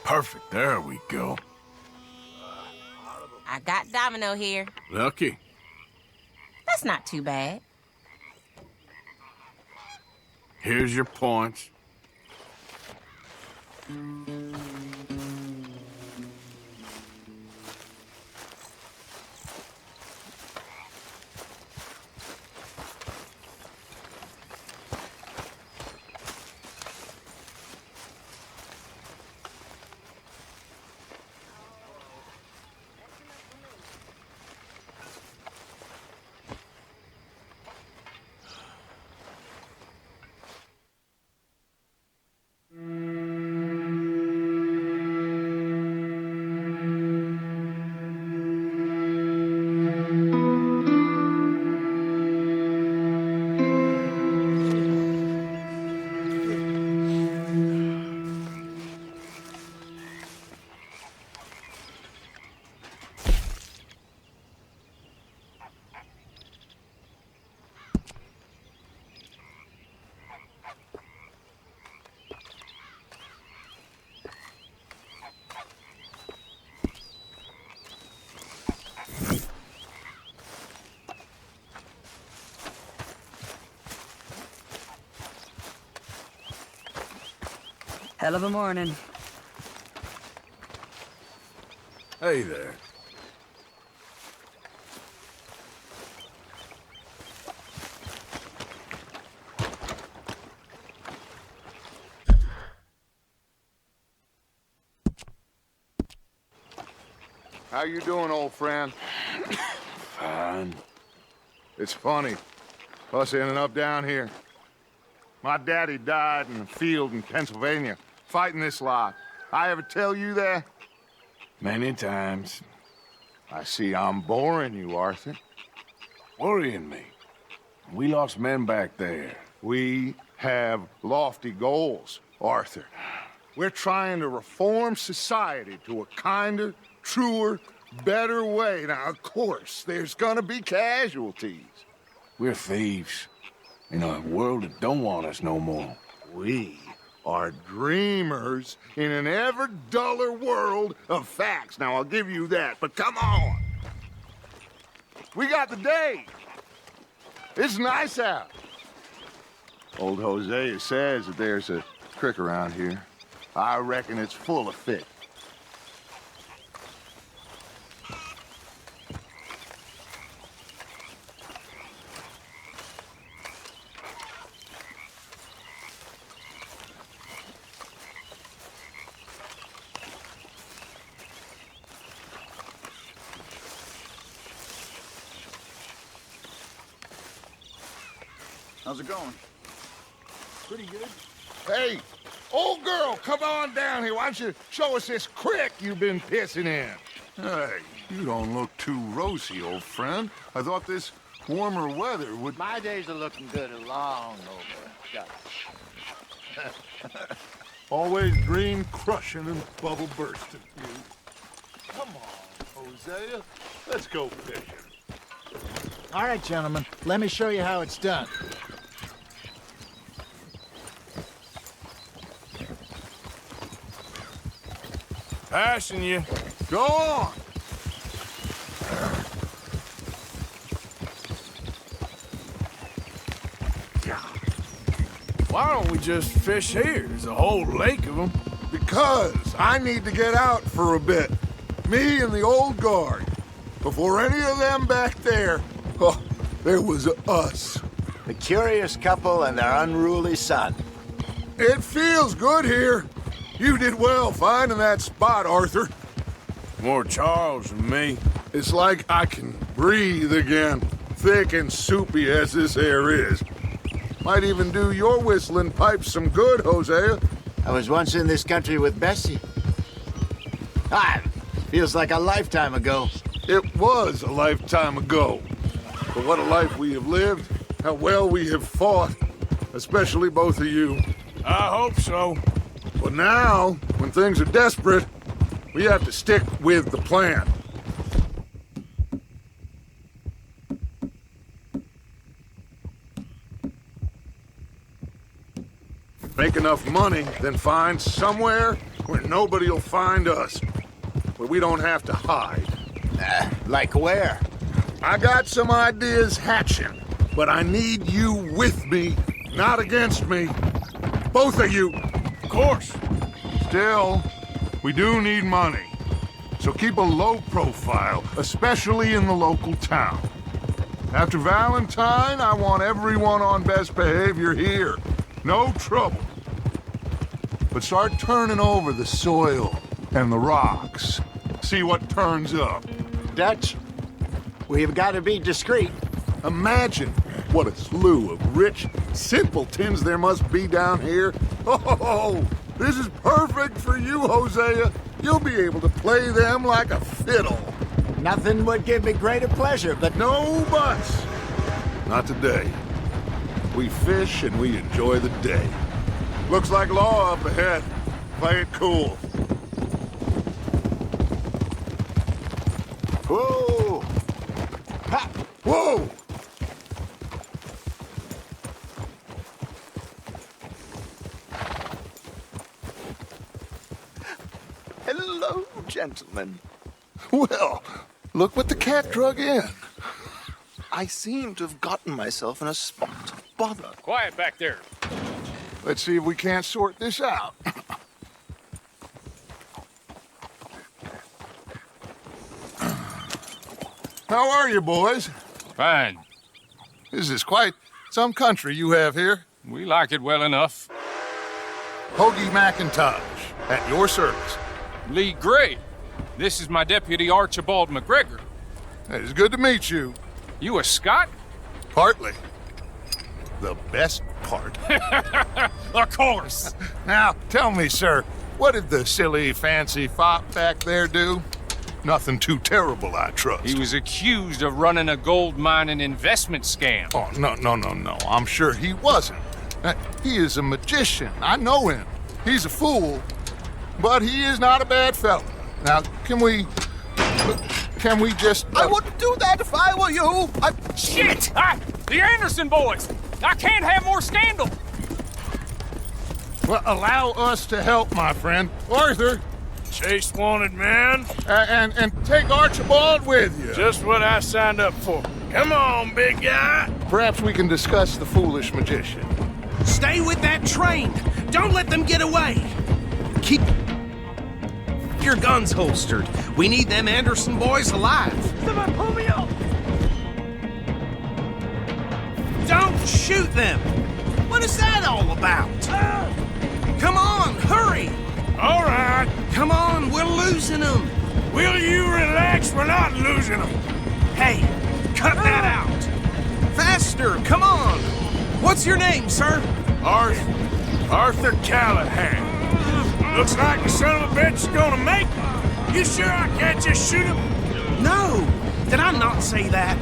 Perfect. There we go.
I got Domino here.
Lucky.
That's not too bad.
Here's your points.
Hell of a morning.
Hey there.
How you doing, old friend?
Fine.
It's funny, us ending up down here. My daddy died in the field in Pennsylvania, fighting this lot. I ever tell you that?
Many times.
I see I'm boring you, Arthur.
Worrying me. We lost men back there.
We have lofty goals, Arthur. We're trying to reform society to a kinder, truer, better way. Now, of course, there's gonna be casualties.
We're thieves. In a world that don't want us no more.
We are dreamers in an ever duller world of facts. Now, I'll give you that, but come on. We got the day. It's nice out. Old Hosea says that there's a creek around here. I reckon it's full of fish.
How's it going?
Pretty good. Hey, old girl, come on down here. Why don't you show us this creek you've been pissing in?
Hey, you don't look too rosy, old friend. I thought this warmer weather would...
My days are looking good and long over. Gosh.
Always dream crushing and bubble bursting. Come on, Hosea. Let's go fishing.
All right, gentlemen. Let me show you how it's done.
Passing you.
Go on.
Why don't we just fish here? There's a whole lake of them.
Because I need to get out for a bit. Me and the old guard. Before any of them back there, oh, there was us.
The curious couple and their unruly son.
It feels good here. You did well finding that spot, Arthur.
More Charles than me.
It's like I can breathe again, thick and soupy as this air is. Might even do your whistling pipes some good, Hosea.
I was once in this country with Bessie. Feels like a lifetime ago.
It was a lifetime ago. But what a life we have lived. How well we have fought. Especially both of you.
I hope so.
But now, when things are desperate, we have to stick with the plan. Make enough money, then find somewhere where nobody'll find us. Where we don't have to hide.
Like where?
I got some ideas hatching, but I need you with me, not against me. Both of you.
Of course.
Still, we do need money. So keep a low profile, especially in the local town. After Valentine, I want everyone on best behavior here. No trouble. But start turning over the soil and the rocks. See what turns up.
Dutch, we've got to be discreet.
Imagine what a slew of rich simpletons there must be down here. Oh, this is perfect for you, Hosea. You'll be able to play them like a fiddle.
Nothing would give me greater pleasure, but
no buts. Not today. We fish and we enjoy the day. Looks like law up ahead. Play it cool.
Whoa!
Ha! Whoa!
Hello, gentlemen.
Well, look what the cat drug in.
I seem to have gotten myself in a spot of bother.
Quiet back there.
Let's see if we can't sort this out. How are you, boys?
Fine.
This is quite some country you have here.
We like it well enough.
Hoagie McIntosh, at your service.
Lee Gray. This is my deputy Archibald McGregor.
It's good to meet you.
You a Scot?
Partly. The best part.
Of course.
Now, tell me, sir, what did the silly, fancy fop back there do? Nothing too terrible, I trust.
He was accused of running a gold mining investment scam.
Oh, no. I'm sure he wasn't. He is a magician. I know him. He's a fool, but he is not a bad fellow. Now, can we just...
I wouldn't do that if I were you.
Shit! The Anderson boys! I can't have more scandal!
Well, allow us to help, my friend. Arthur!
Chase wanted man.
And take Archibald with you.
Just what I signed up for. Come on, big guy.
Perhaps we can discuss the foolish magician.
Stay with that train. Don't let them get away. Keep your guns holstered. We need them Anderson boys alive.
Someone pull me up.
Don't shoot them. What is that all about? Come on, hurry.
All right.
Come on, we're losing them.
Will you relax? We're not losing them.
Hey, cut that out. Faster, come on. What's your name, sir?
Arthur Callahan. Looks like the son of a bitch is gonna make it. You sure I can't just shoot him?
No! Did I not say that?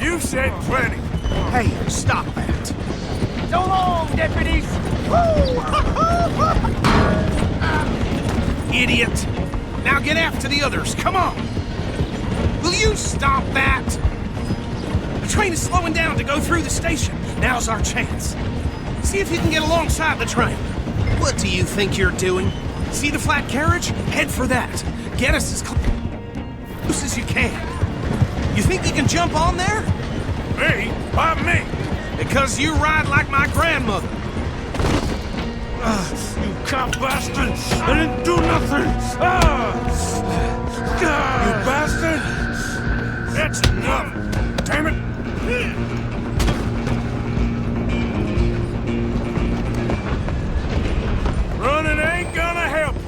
You've said plenty.
Hey, stop that.
So long, deputies!
Idiot! Now get after the others, come on! Will you stop that? The train is slowing down to go through the station. Now's our chance. See if you can get alongside the train. What do you think you're doing? See the flat carriage? Head for that. Get us as close as you can. You think you can jump on there?
Me? Why me?
Because you ride like my grandmother.
You cop bastard! I didn't do nothing! You bastard! That's enough! Damn it! Running ain't gonna help you.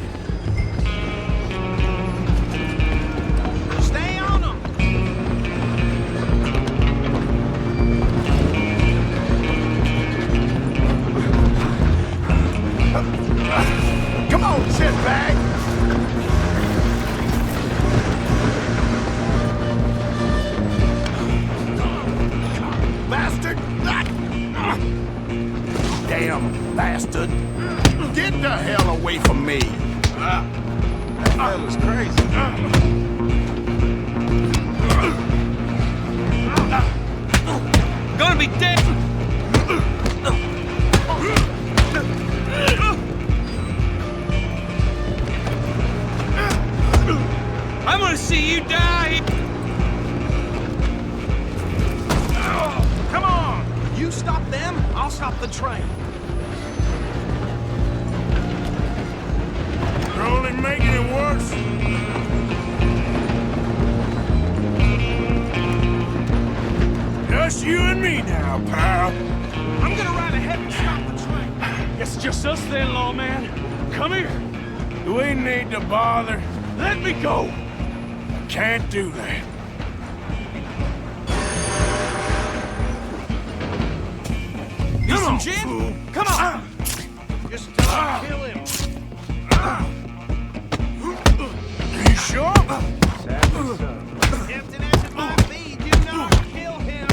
Stay on them!
Come on, shitbag! Bastard! Damn bastard! Get the hell away from me!
That fella's crazy.
Gonna be dead! I'm gonna see you die! Come on! You stop them, I'll stop the train.
You're only making it worse. Just you and me now, pal.
I'm gonna ride ahead and stop the train.
It's just us then, lawman. Come here.
Do we need to bother?
Let me go.
Can't do that.
Need some gin? Come on! Just kill him.
You sure?
Captain has it by me. Do not kill him.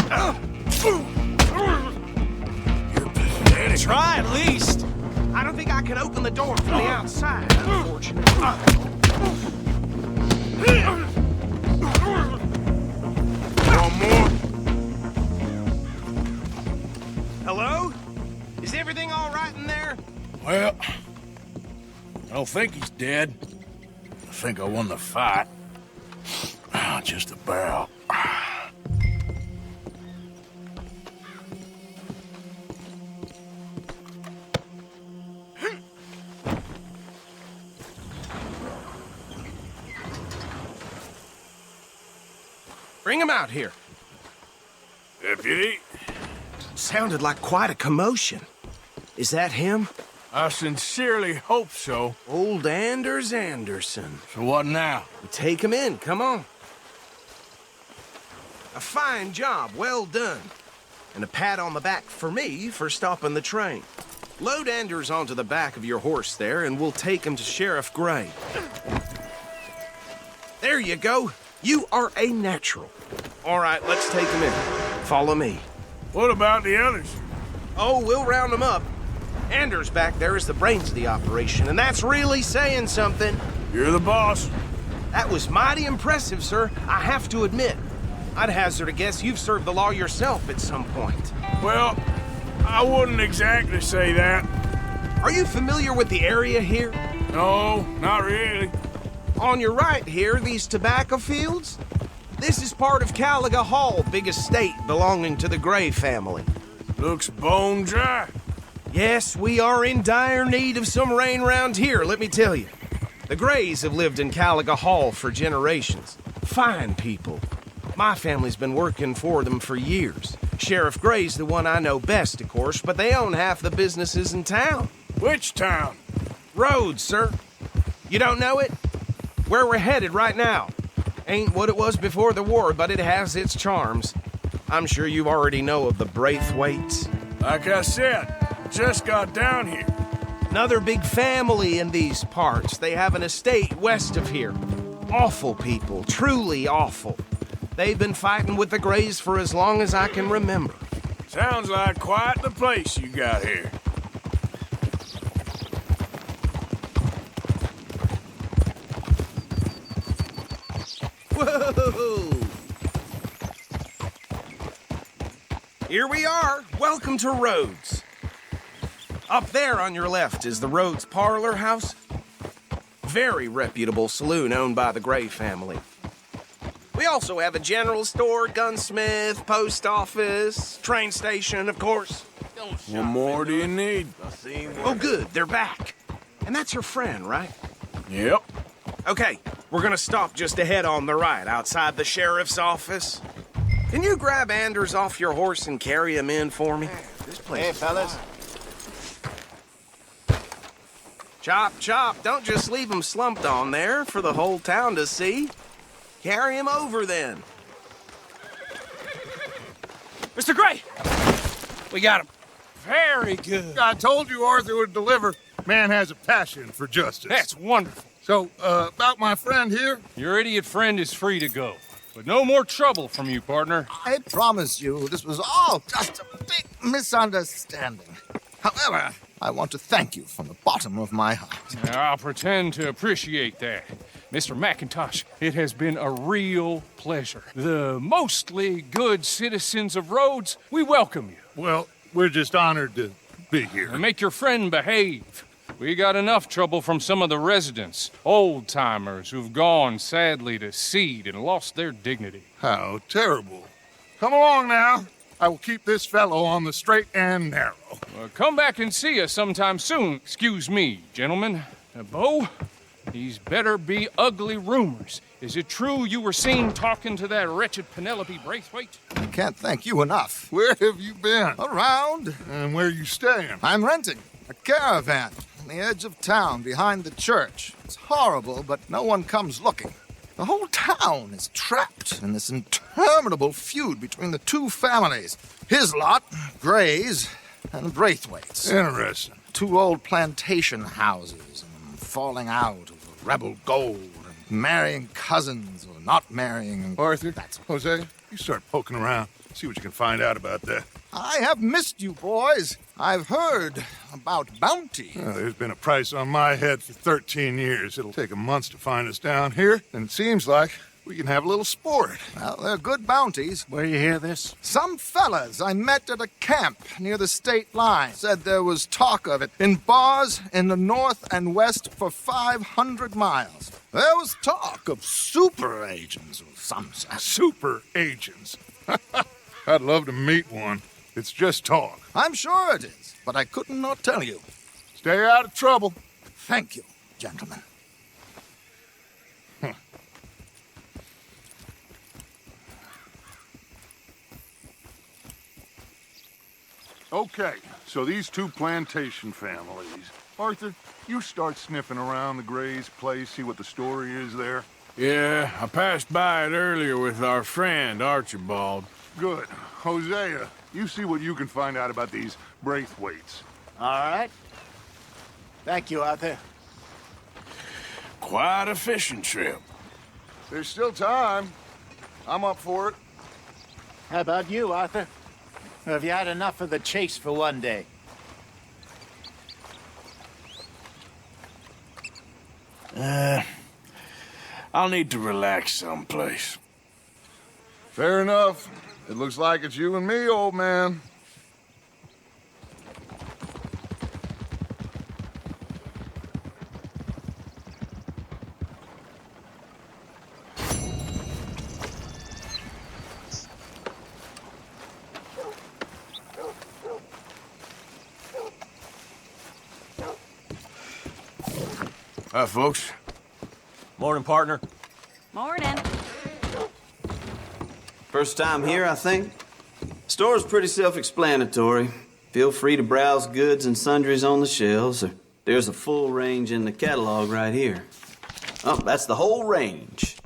You're pathetic.
Try at least. I don't think I can open the door from the outside, unfortunately.
One more?
Hello? Is everything all right in there?
Well, I don't think he's dead. I think I won the fight. Just about.
Bring him out here.
Deputy?
Sounded like quite a commotion. Is that him?
I sincerely hope so.
Old Anders Anderson.
So what now?
Take him in, come on. A fine job, well done. And a pat on the back for me for stopping the train. Load Anders onto the back of your horse there, and we'll take him to Sheriff Gray. There you go. You are a natural. All right, let's take him in. Follow me.
What about the others?
Oh, we'll round them up. Anders back there is the brains of the operation, and that's really saying something.
You're the boss.
That was mighty impressive, sir. I have to admit. I'd hazard a guess you've served the law yourself at some point.
Well, I wouldn't exactly say that.
Are you familiar with the area here?
No, not really.
On your right here, these tobacco fields? This is part of Caliga Hall, big estate belonging to the Gray family.
Looks bone dry.
Yes, we are in dire need of some rain round here, let me tell you. The Grays have lived in Caliga Hall for generations. Fine people. My family's been working for them for years. Sheriff Gray's the one I know best, of course, but they own half the businesses in town.
Which town?
Rhodes, sir. You don't know it? Where we're headed right now. Ain't what it was before the war, but it has its charms. I'm sure you already know of the Braithwaites.
Like I said, just got down here.
Another big family in these parts. They have an estate west of here. Awful people, truly awful. They've been fighting with the Greys for as long as I can remember.
Sounds like quite the place you got here.
Whoa! Here we are. Welcome to Rhodes. Up there on your left is the Rhodes Parlor House. Very reputable saloon owned by the Gray family. We also have a general store, gunsmith, post office, train station, of course.
What more do you need?
Oh, good. They're back. And that's your friend, right?
Yep.
Okay, we're gonna stop just ahead on the right, outside the sheriff's office. Can you grab Anders off your horse and carry him in for me? This place
Hey, fellas.
Chop, chop. Don't just leave him slumped on there for the whole town to see. Carry him over, then. Mr. Gray! We got him.
Very good. I told you Arthur would deliver. Man has a passion for justice.
That's wonderful.
So, about my friend here?
Your idiot friend is free to go. But no more trouble from you, partner.
I promise you, this was all just a big misunderstanding. However, I want to thank you from the bottom of my heart.
I'll pretend to appreciate that. Mr. McIntosh, it has been a real pleasure. The mostly good citizens of Rhodes, we welcome you.
Well, we're just honored to be here.
Make your friend behave. We got enough trouble from some of the residents, old-timers who've gone, sadly, to seed and lost their dignity.
How terrible. Come along now. I will keep this fellow on the straight and narrow.
Come back and see us sometime soon. Excuse me, gentlemen. Bo, these better be ugly rumors. Is it true you were seen talking to that wretched Penelope Braithwaite?
I can't thank you enough.
Where have you been?
Around.
And where are you staying?
I'm renting a caravan on the edge of town behind the church. It's horrible, but no one comes looking. The whole town is trapped in this interminable feud between the two families. His lot, Gray's, and Braithwaite's.
Interesting.
Two old plantation houses, and falling out over rebel gold, and marrying cousins or not marrying.
Arthur, Jose, you start poking around. See what you can find out about that.
I have missed you, boys. I've heard about bounty.
There's been a price on my head for 13 years. It'll take 'em months to find us down here, and it seems like we can have a little sport.
Well, they're good bounties.
Where you hear this?
Some fellas I met at a camp near the state line said there was talk of it in bars in the north and west for 500 miles. There was talk of super agents of some sort.
Super agents? I'd love to meet one. It's just talk.
I'm sure it is, but I couldn't not tell you.
Stay out of trouble.
Thank you, gentlemen.
Okay, so these two plantation families. Arthur, you start sniffing around the Gray's place, see what the story is there.
Yeah, I passed by it earlier with our friend, Archibald.
Good. Hosea, you see what you can find out about these Braithwaites.
All right. Thank you, Arthur.
Quite a fishing trip.
There's still time. I'm up for it.
How about you, Arthur? Have you had enough of the chase for one day?
I'll need to relax someplace.
Fair enough. It looks like it's you and me, old man.
Hi, folks.
Morning, partner.
Morning.
First time here, I think. Store's pretty self-explanatory. Feel free to browse goods and sundries on the shelves. There's a full range in the catalog right here. Oh, that's the whole range.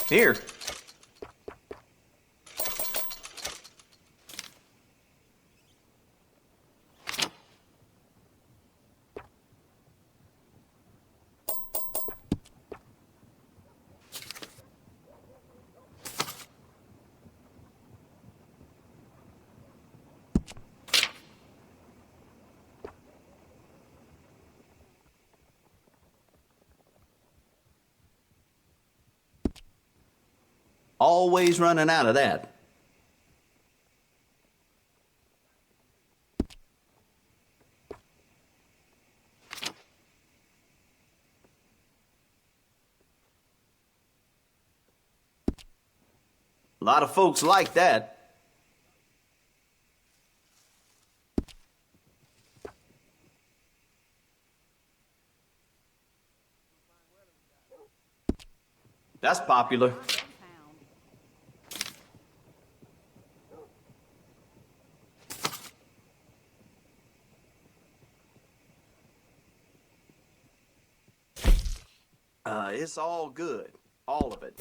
Here. Always running out of that. A lot of folks like that. That's popular. It's all good. All of it.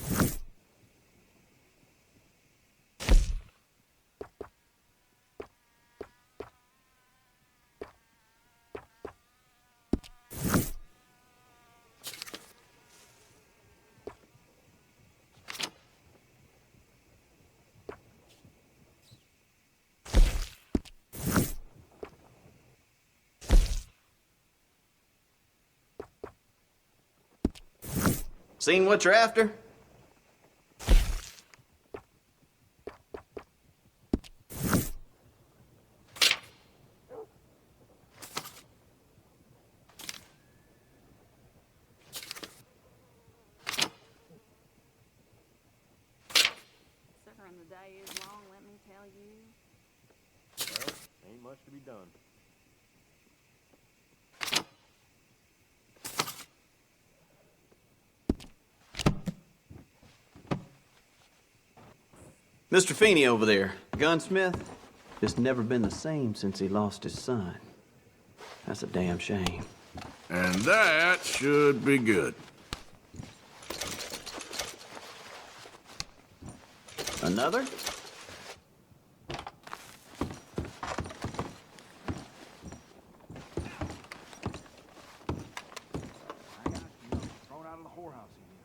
Seen what you're after?
Considering the day is long, let me tell you.
Well, ain't much to be done.
Mr. Feeney over there, gunsmith, just never been the same since he lost his son. That's a damn shame.
And that should be good.
Another?
Thrown out of the whorehouse again.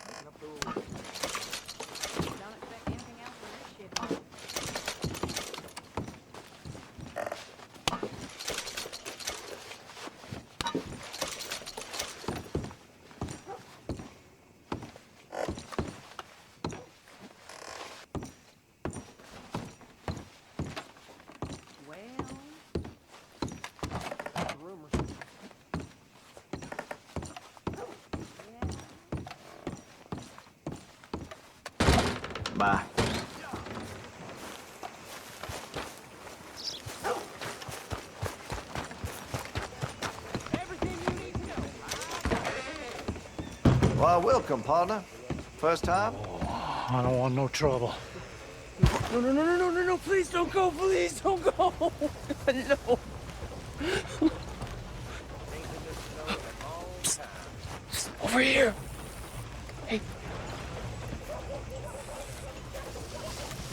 Making up the rules.
Don't expect anything else from this shit.
Bye.
Well, welcome, partner. First time?
I don't want no trouble.
No, please don't go, please don't go. No. Over here. Hey.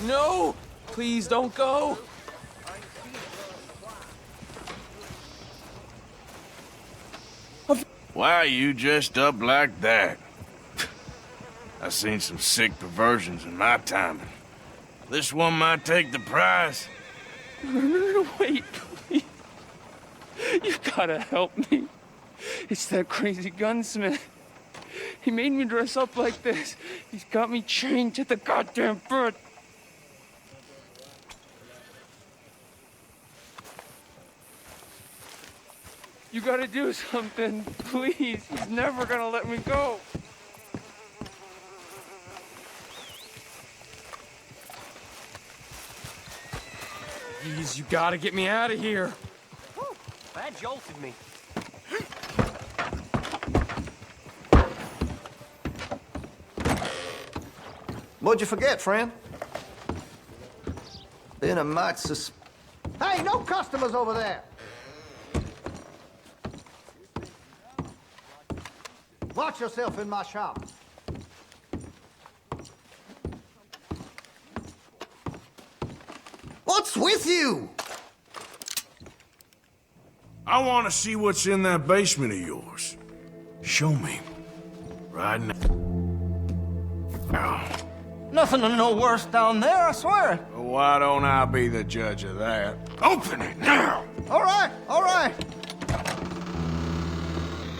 No, please don't go.
Why are you dressed up like that? I've seen some sick perversions in my time. This one might take the prize.
No, wait, please. You gotta help me. It's that crazy gunsmith. He made me dress up like this. He's got me chained to the goddamn bed. You gotta do something, please. He's never gonna let me go. Please, you gotta get me out of here.
Whew, that jolted me.
What'd you forget, friend? Then I might Hey, no customers over there! Watch yourself in my shop. What's with you?
I want to see what's in that basement of yours. Show me. Right now.
Nothing to no worse down there, I swear.
Well, why don't I be the judge of that? Open it now!
All right, all right.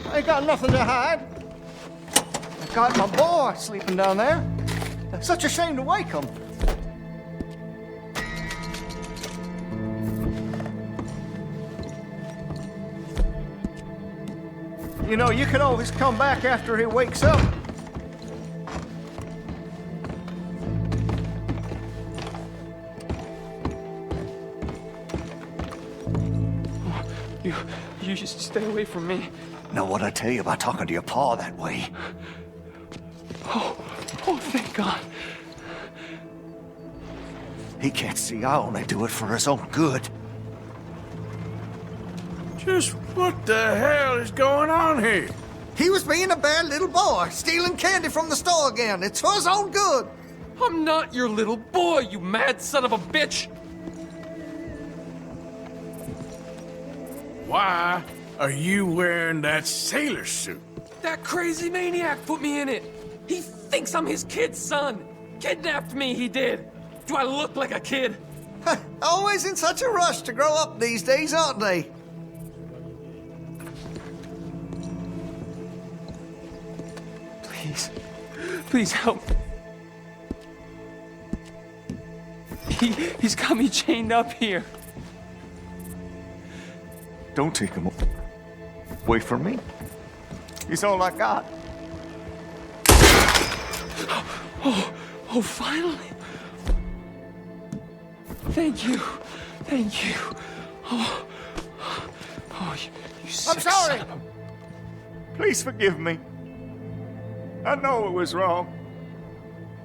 I ain't got nothing to hide. I got my boy sleeping down there. It's such a shame to wake him. You know, you can always come back after he wakes up.
You just stay away from me.
Know what I tell you about talking to your pa that way?
Oh, thank God.
He can't see I only do it for his own good.
Just what the hell is going on here?
He was being a bad little boy, stealing candy from the store again. It's for his own good.
I'm not your little boy, you mad son of a bitch!
Why are you wearing that sailor suit?
That crazy maniac put me in it. He thinks I'm his kid's son. Kidnapped me, he did. Do I look like a kid?
Always in such a rush to grow up these days, aren't they?
Please help. He's got me chained up here.
Don't take him away from me. He's all I got.
Oh, finally. Thank you. Thank you. Oh, you sick
I'm sorry.
son of a...
Please forgive me. I know it was wrong.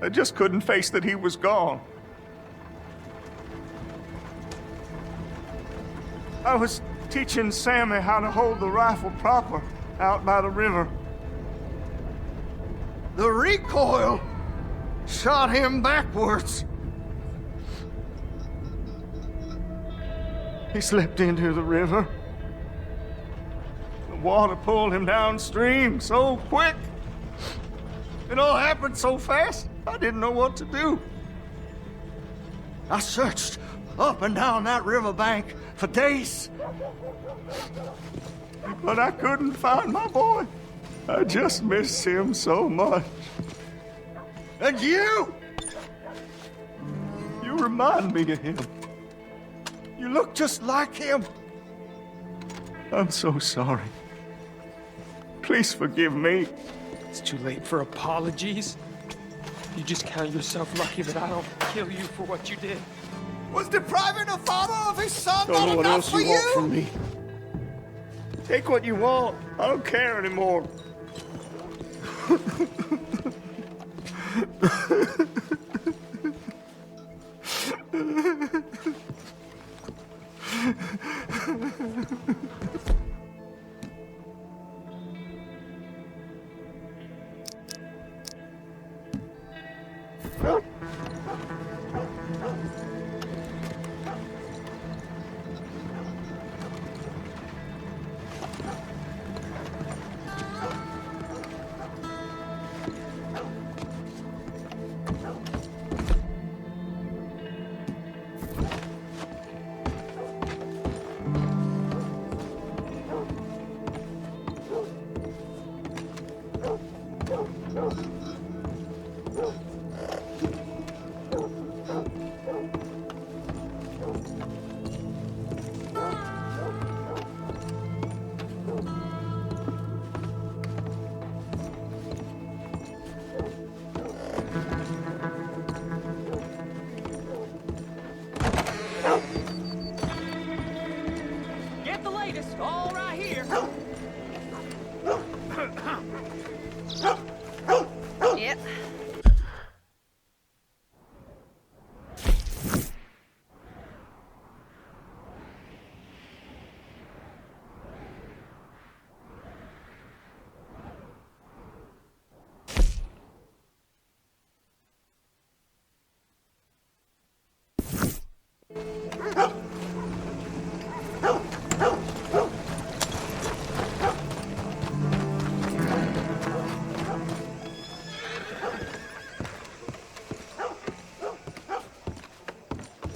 I just couldn't face that he was gone. I was teaching Sammy how to hold the rifle proper out by the river.
The recoil shot him backwards.
He slipped into the river. The water pulled him downstream so quick. It all happened so fast, I didn't know what to do.
I searched up and down that riverbank for days.
But I couldn't find my boy. I just miss him so much.
And you?
You remind me of him. You look just like him. I'm so sorry. Please forgive me.
It's too late for apologies. You just count yourself lucky that I don't kill you for what you did.
Was depriving a father of his son
Don't know
not
what
enough
else
for
you want from me. Take what you want. I don't care anymore.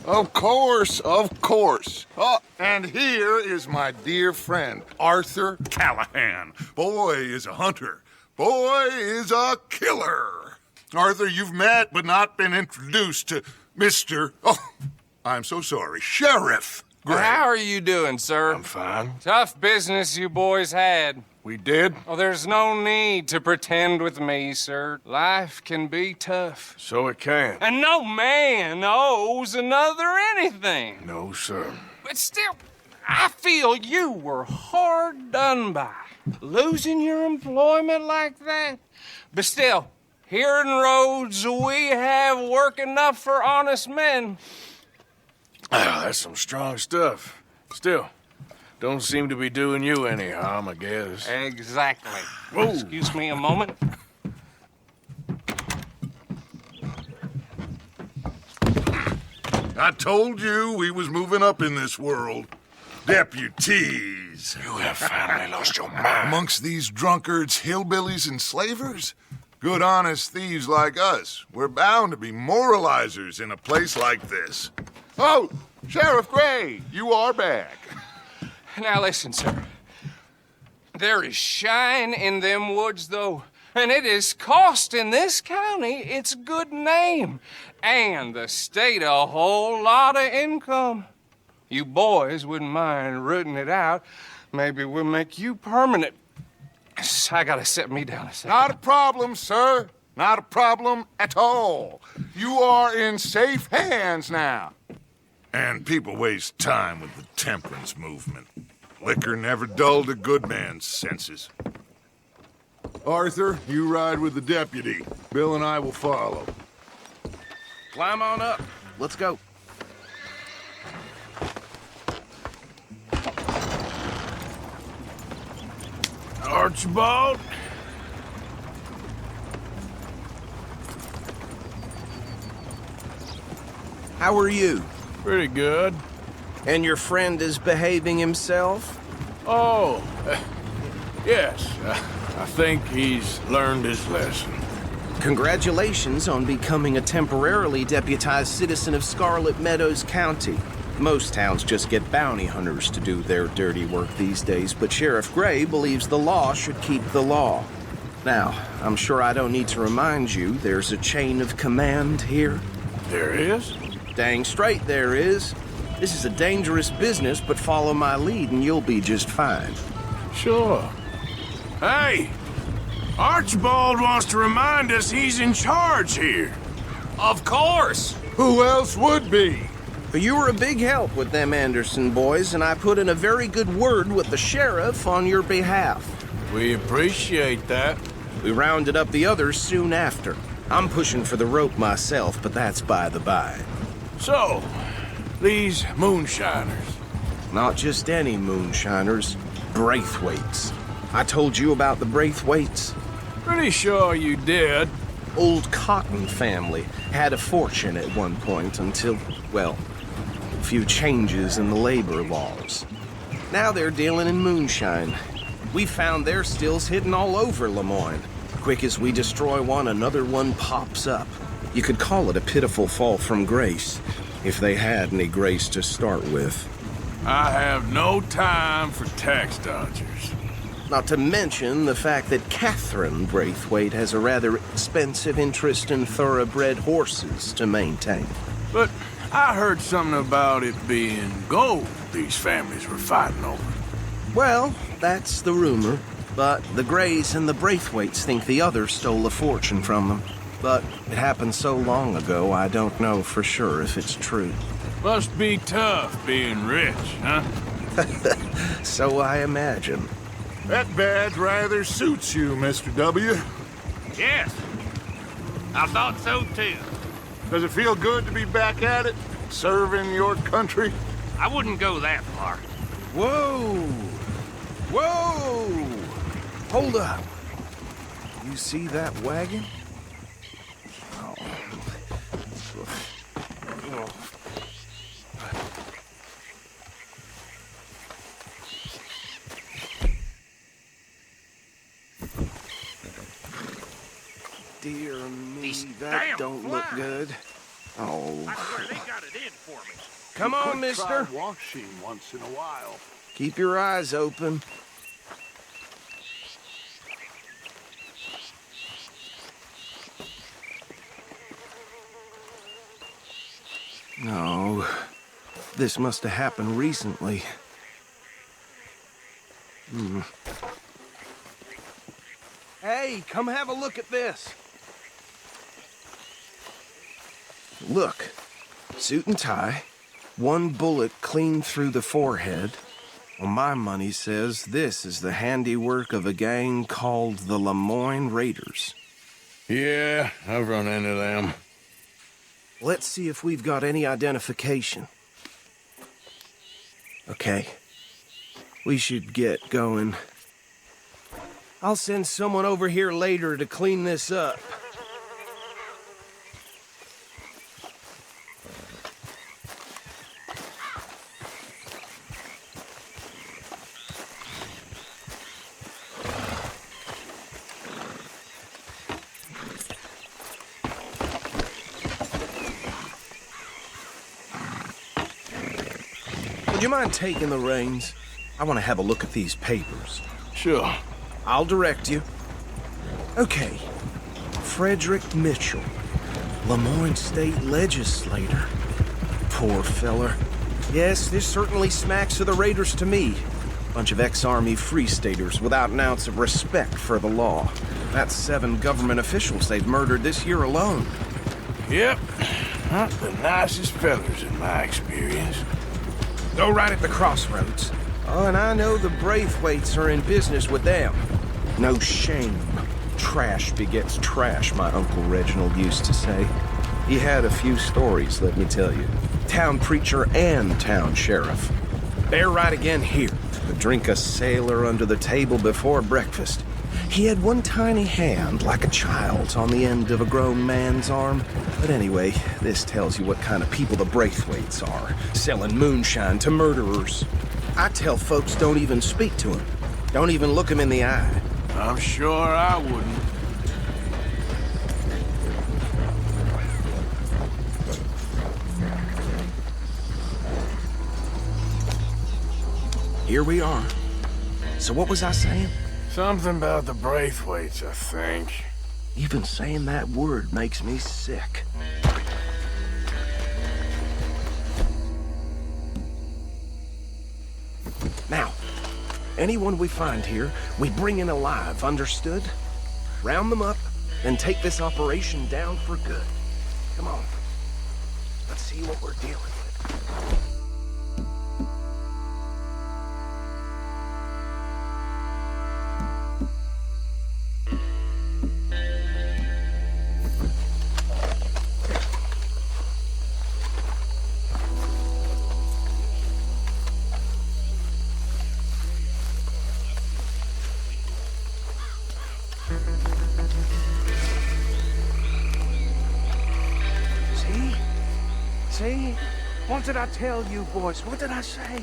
Of course, of course. Oh, and here is my dear friend, Arthur Callahan. Boy is a hunter. Boy is a killer. Arthur, you've met but not been introduced to Mr. Oh, I'm so sorry, Sheriff Gray.
How are you doing, sir?
I'm fine.
Tough business you boys had.
We did?
Oh, there's no need to pretend with me, sir. Life can be tough.
So it can.
And no man owes another anything.
No, sir.
But still, I feel you were hard done by. Losing your employment like that. But still, here in Rhodes, we have work enough for honest men.
Ah, that's some strong stuff. Still, don't seem to be doing you any harm, I guess.
Exactly.
Whoa.
Excuse me a moment.
I told you we was moving up in this world. Deputies.
You have finally lost your mind.
Amongst these drunkards, hillbillies, and slavers? Good honest thieves like us. We're bound to be moralizers in a place like this. Oh, Sheriff Gray, you are back.
Now listen, sir. There is shine in them woods, though, and it is costing this county its good name and the state a whole lot of income. You boys wouldn't mind rooting it out. Maybe we'll make you permanent. I gotta set me down a second.
Not a problem, sir. Not a problem at all. You are in safe hands now. And people waste time with the temperance movement. Liquor never dulled a good man's senses. Arthur, you ride with the deputy. Bill and I will follow.
Climb on up. Let's go.
Archibald?
How are you?
Pretty good.
And your friend is behaving himself?
Oh, yes. I think he's learned his lesson.
Congratulations on becoming a temporarily deputized citizen of Scarlet Meadows County. Most towns just get bounty hunters to do their dirty work these days, but Sheriff Gray believes the law should keep the law. Now, I'm sure I don't need to remind you there's a chain of command here.
There is?
Dang straight there is. This is a dangerous business, but follow my lead and you'll be just fine.
Sure. Hey! Archibald wants to remind us he's in charge here.
Of course!
Who else would be?
You were a big help with them Anderson boys, and I put in a very good word with the sheriff on your behalf.
We appreciate that.
We rounded up the others soon after. I'm pushing for the rope myself, but that's by the by.
So, these moonshiners.
Not just any moonshiners, Braithwaites. I told you about the Braithwaites?
Pretty sure you did.
Old Cotton family had a fortune at one point until, well, a few changes in the labor laws. Now they're dealing in moonshine. We found their stills hidden all over Lemoyne. Quick as we destroy one, another one pops up. You could call it a pitiful fall from grace, if they had any grace to start with.
I have no time for tax dodgers.
Not to mention the fact that Catherine Braithwaite has a rather expensive interest in thoroughbred horses to maintain.
But I heard something about it being gold these families were fighting over.
Well, that's the rumor. But the Grays and the Braithwaites think the other stole a fortune from them. But it happened so long ago, I don't know for sure if it's true.
Must be tough being rich, huh?
So I imagine.
That badge rather suits you, Mr. W.
Yes. I thought so, too.
Does it feel good to be back at it? Serving your country?
I wouldn't go that far.
Whoa! Whoa! Hold up. You see that wagon?
dear me,
These
that
damn
don't look
flies.
good. Oh,
I swear they got it in for me.
come on, mister.
Washing once in a while.
Keep your eyes open. No, this must have happened recently. Hey, come have a look at this. Look, suit and tie, one bullet clean through the forehead. Well, my money says this is the handiwork of a gang called the Lemoyne Raiders.
Yeah, I've run into them.
Let's see if we've got any identification. Okay. We should get going. I'll send someone over here later to clean this up. Would you mind taking the reins? I want to have a look at these papers.
Sure.
I'll direct you. Okay. Frederick Mitchell, Lemoyne State Legislator. Poor feller. Yes, this certainly smacks of the Raiders to me. Bunch of ex-Army Free Staters without an ounce of respect for the law. That's 7 government officials they've murdered this year alone.
Yep. Not the nicest fellas in my experience.
Go right at the crossroads. Oh, and I know the Braithwaites are in business with them. No shame. Trash begets trash, my Uncle Reginald used to say. He had a few stories, let me tell you. Town preacher and town sheriff. They're right again here. To drink a sailor under the table before breakfast. He had one tiny hand, like a child's, on the end of a grown man's arm. But anyway, this tells you what kind of people the Braithwaites are. Selling moonshine to murderers. I tell folks don't even speak to him. Don't even look him in the eye.
I'm sure I wouldn't.
Here we are. So what was I saying?
Something about the Braithwaites, I think.
Even saying that word makes me sick. Now, anyone we find here, we bring in alive, understood? Round them up, then take this operation down for good. Come on. Let's see what we're dealing with. See? What did I tell you, boys? What did I say?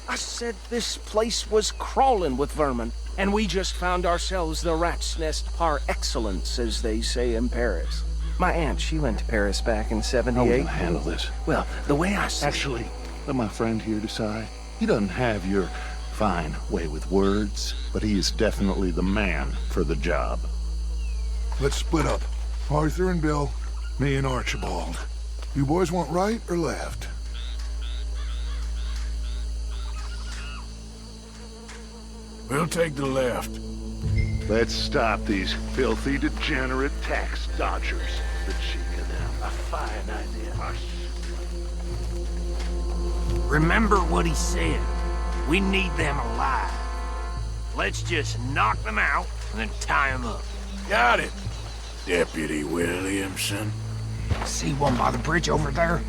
I said this place was crawling with vermin, and we just found ourselves the rat's nest par excellence, as they say in Paris. My aunt, she went to Paris back in '78.
How are we gonna handle this?
Well, the way I see
Actually, let my friend here decide. He doesn't have your fine way with words, but he is definitely the man for the job.
Let's split up. Arthur and Bill, me and Archibald. You boys want right or left?
We'll take the left.
Let's stop these filthy, degenerate tax dodgers. The cheek of them. A fine idea.
Remember what he said. We need them alive. Let's just knock them out and then tie them up.
Got it, Deputy Williamson.
See one by the bridge over there?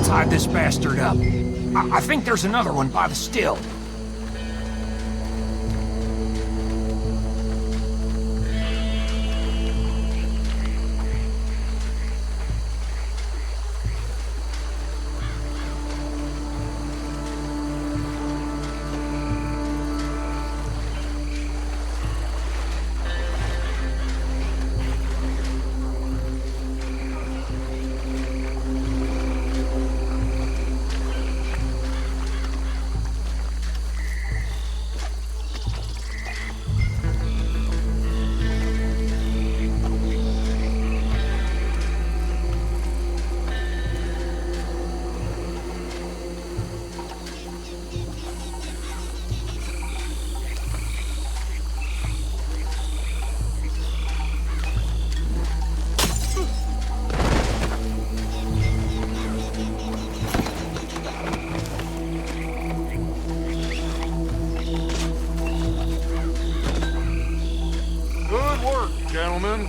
tied this bastard up. I think there's another one by the still.
Gentlemen.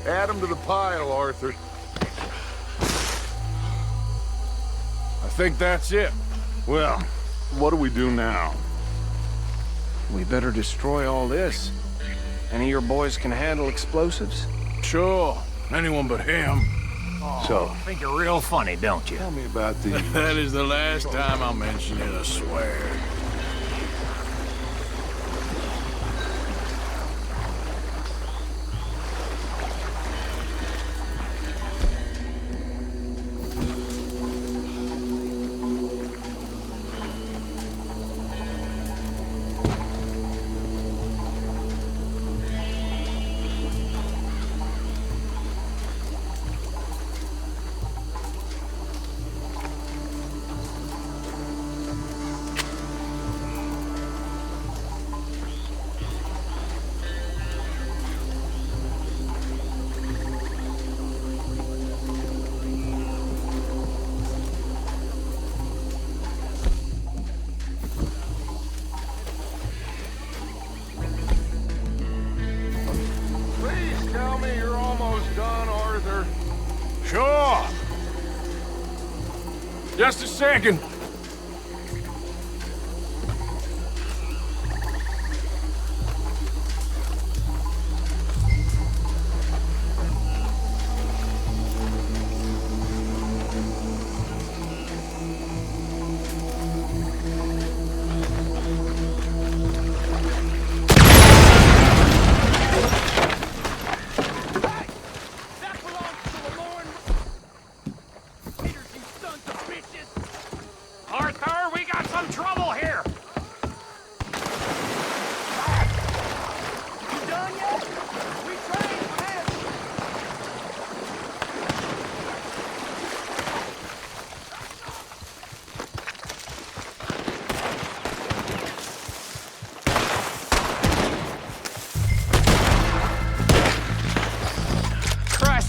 Add them to the pile, Arthur.
I think that's it.
Well, what do we do now?
We better destroy all this. Any of your boys can handle explosives?
Sure. Anyone but him.
So, think you're real funny, don't you?
Tell me about these.
That is the last time I'll mention it, I swear. Sure. Just a second.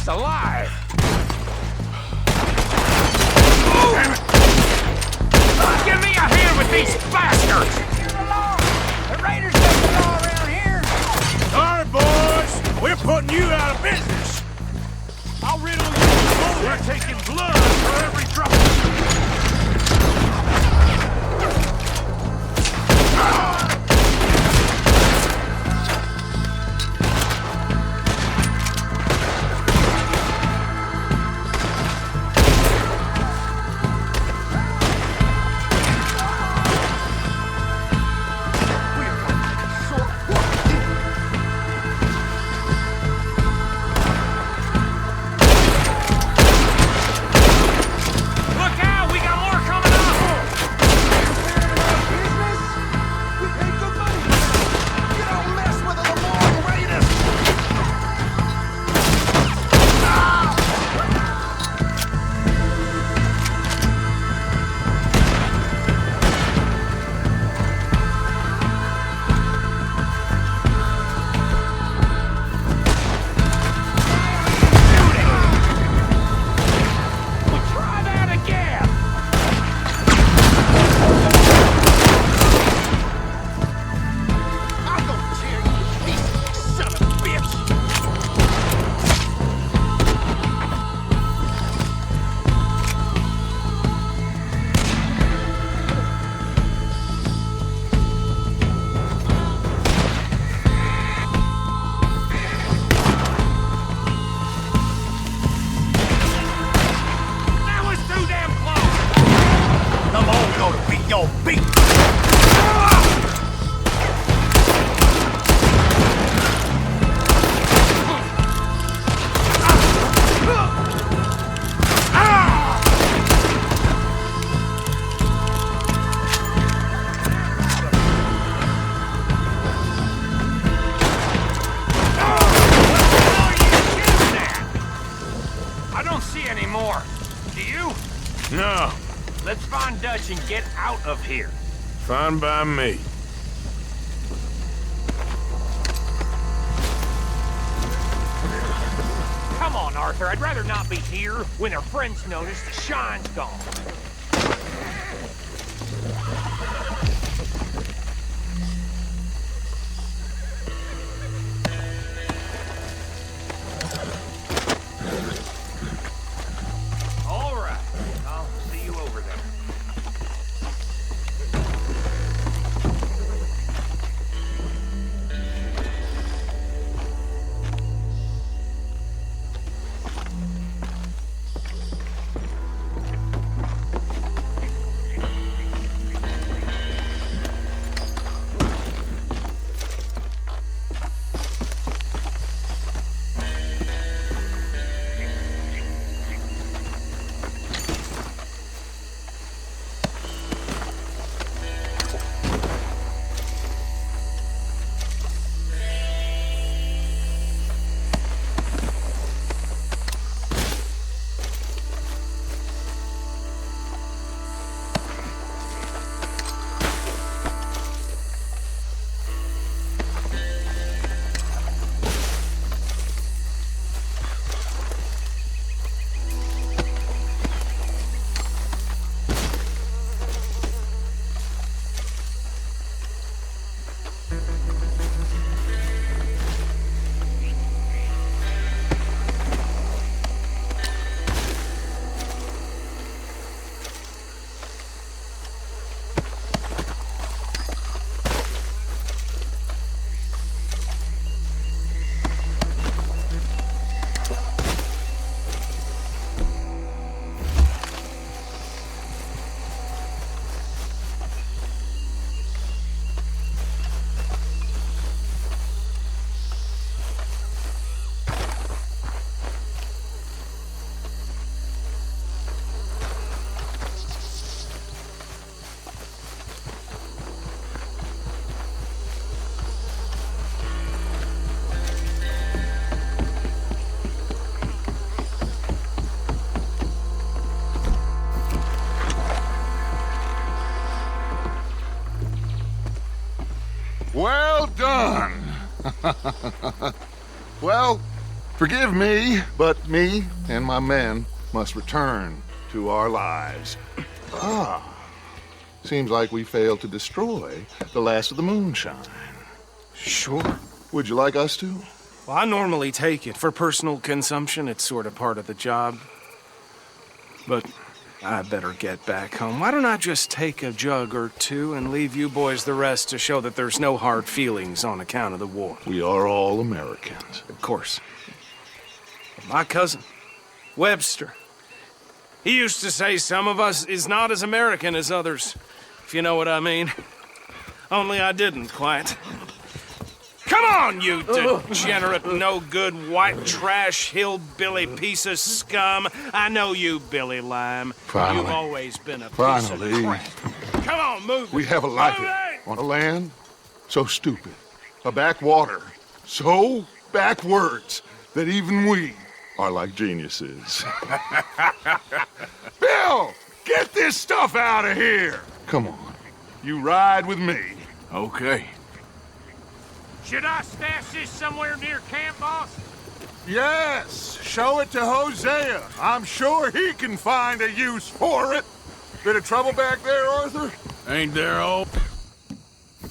Alive! Give me a hand with these find Dutch and get out of here.
Fine by me.
Come on, Arthur. I'd rather not be here when their friends notice the shine's gone. All right. I'll see you over there.
Well done. Well, forgive me, but me and my men must return to our lives. Seems like we failed to destroy the last of the moonshine.
Sure.
Would you like us to?
Well, I normally take it. For personal consumption, it's sort of part of the job. But I better get back home. Why don't I just take a jug or two and leave you boys the rest to show that there's no hard feelings on account of the war?
We are all Americans.
Of course. My cousin, Webster, he used to say some of us is not as American as others, if you know what I mean. Only I didn't quite. Come on, you degenerate, no-good, white trash, hillbilly piece of scum. I know you, Billy Lime.
Finally.
You've always been a
Finally.
piece of crap. Come on, move.
We have a life on a land so stupid, a backwater so backwards that even we are like geniuses. Bill, get this stuff out of here. Come on, you ride with me.
Okay.
Should I stash this somewhere near camp, boss?
Yes, show it to Hosea. I'm sure he can find a use for it. Bit of trouble back there, Arthur?
Ain't there all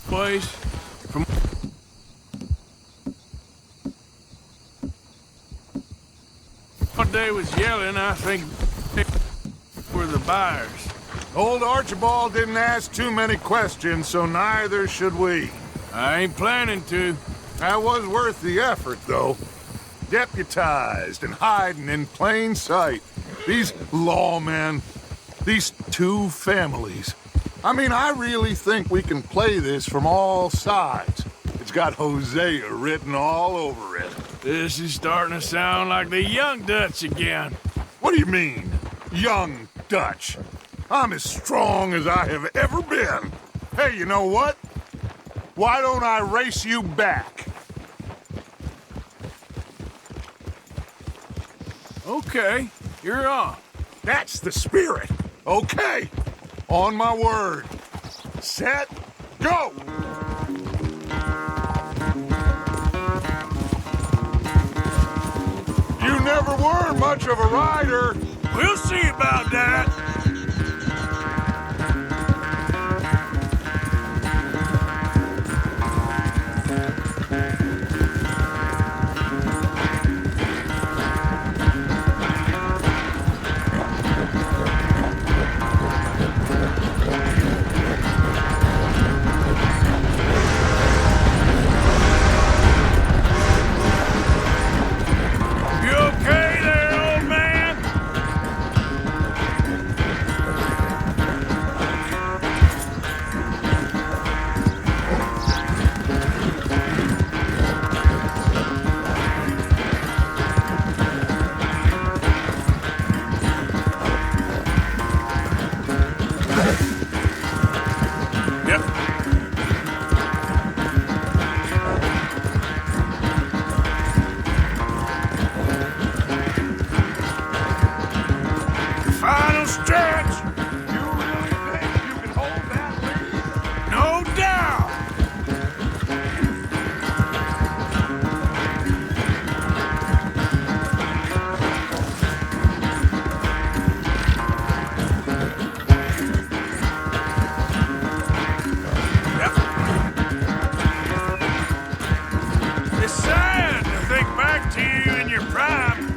place from what they was yelling, I think were the buyers.
Old Archibald didn't ask too many questions, so neither should we.
I ain't planning to.
That was worth the effort, though. Deputized and hiding in plain sight. These lawmen, these two families. I mean, I really think we can play this from all sides. It's got Hosea written all over it.
This is starting to sound like the young Dutch again.
What do you mean, young Dutch? I'm as strong as I have ever been. Hey, you know what? Why don't I race you back?
Okay, you're on.
That's the spirit. Okay. On my word. Set, go! You never were much of a rider.
We'll see about that. You okay there, old man? Yep. Final stretch.
You really think you can hold that lead?
No doubt. Yep. It's sad to think back to you in your prime.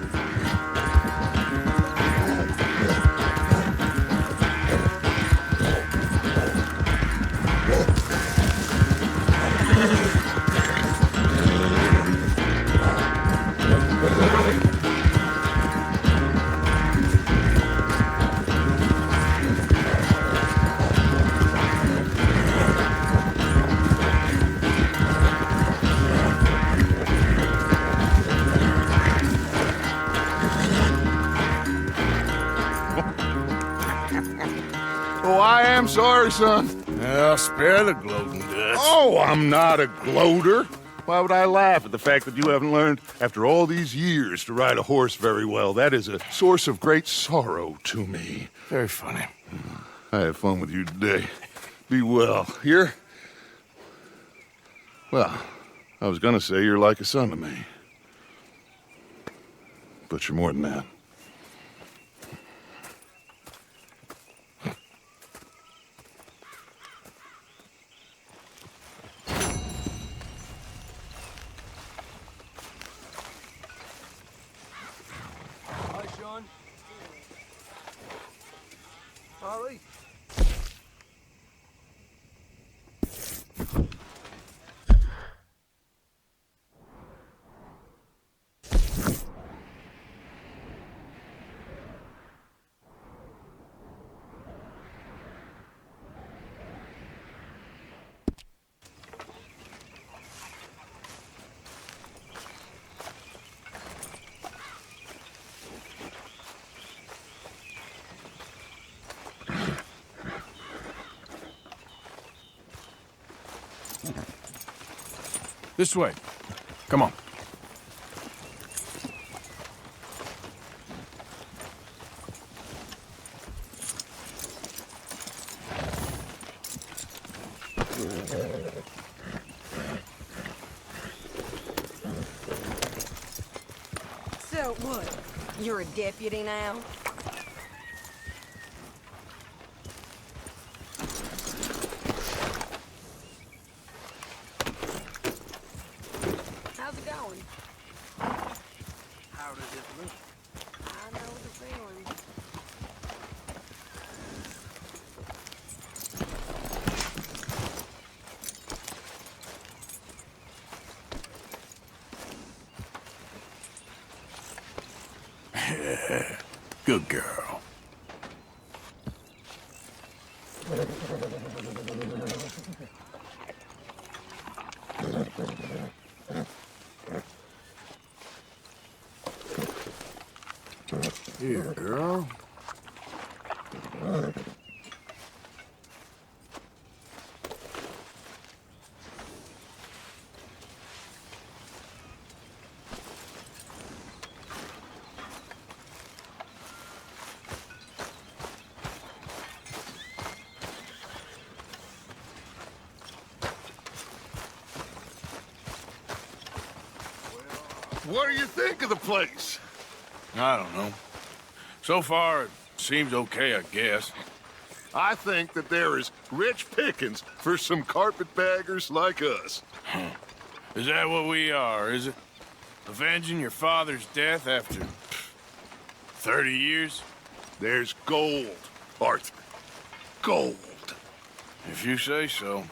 Oh, I am sorry, son.
Well, spare the gloating, Dutch.
Oh, I'm not a gloater. Why would I laugh at the fact that you haven't learned, after all these years, to ride a horse very well? That is a source of great sorrow to me.
Very funny.
I had fun with you today. Be well. Here? Well, I was gonna say you're like a son to me. But you're more than that.
Hi, Sean. Ollie.
This way. Come on.
So what? You're a deputy now? How's it going?
How does it look?
I know the feeling.
Good girl. Here, girl.
what do you think of the place?
I don't know. So far, it seems okay, I guess.
I think that there is rich pickings for some carpetbaggers like us.
Is that what we are, is it? Avenging your father's death after 30 years?
There's gold, Arthur. Gold.
If you say so.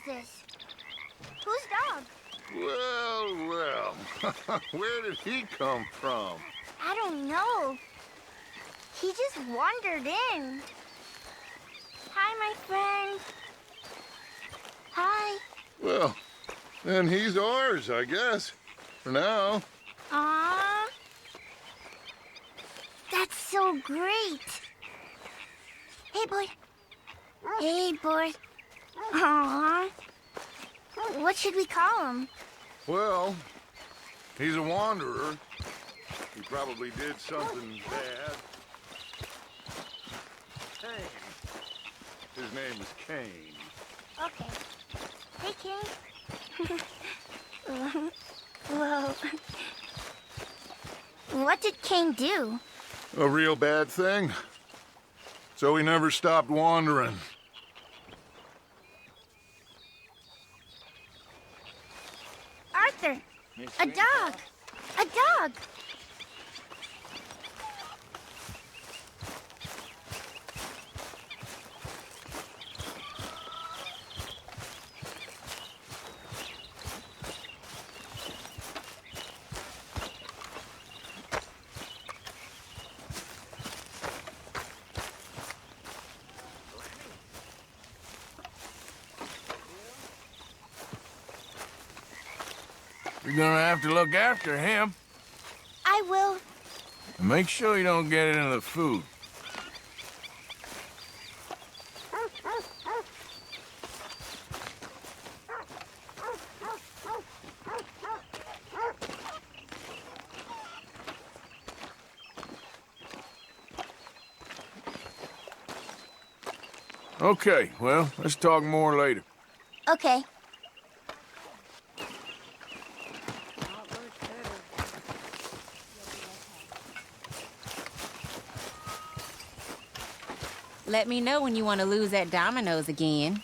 this? Whose dog?
Well, well. Where did he come from?
I don't know. He just wandered in. Hi, my friend. Hi.
Well, then he's ours, I guess. For now.
Aww. That's so great. Hey, boy. Hey, boy. Aww. What should we call him?
Well, he's a wanderer. He probably did something bad. Kane. His name is Kane.
Okay. Hey, Kane. Whoa. What did Kane do?
A real bad thing. So he never stopped wandering.
Arthur! A dog! A dog!
You're gonna have to look after him.
I will.
And make sure you don't get it into the food. Okay, well, let's talk more later.
Okay.
Let me know when you want to lose at dominoes again.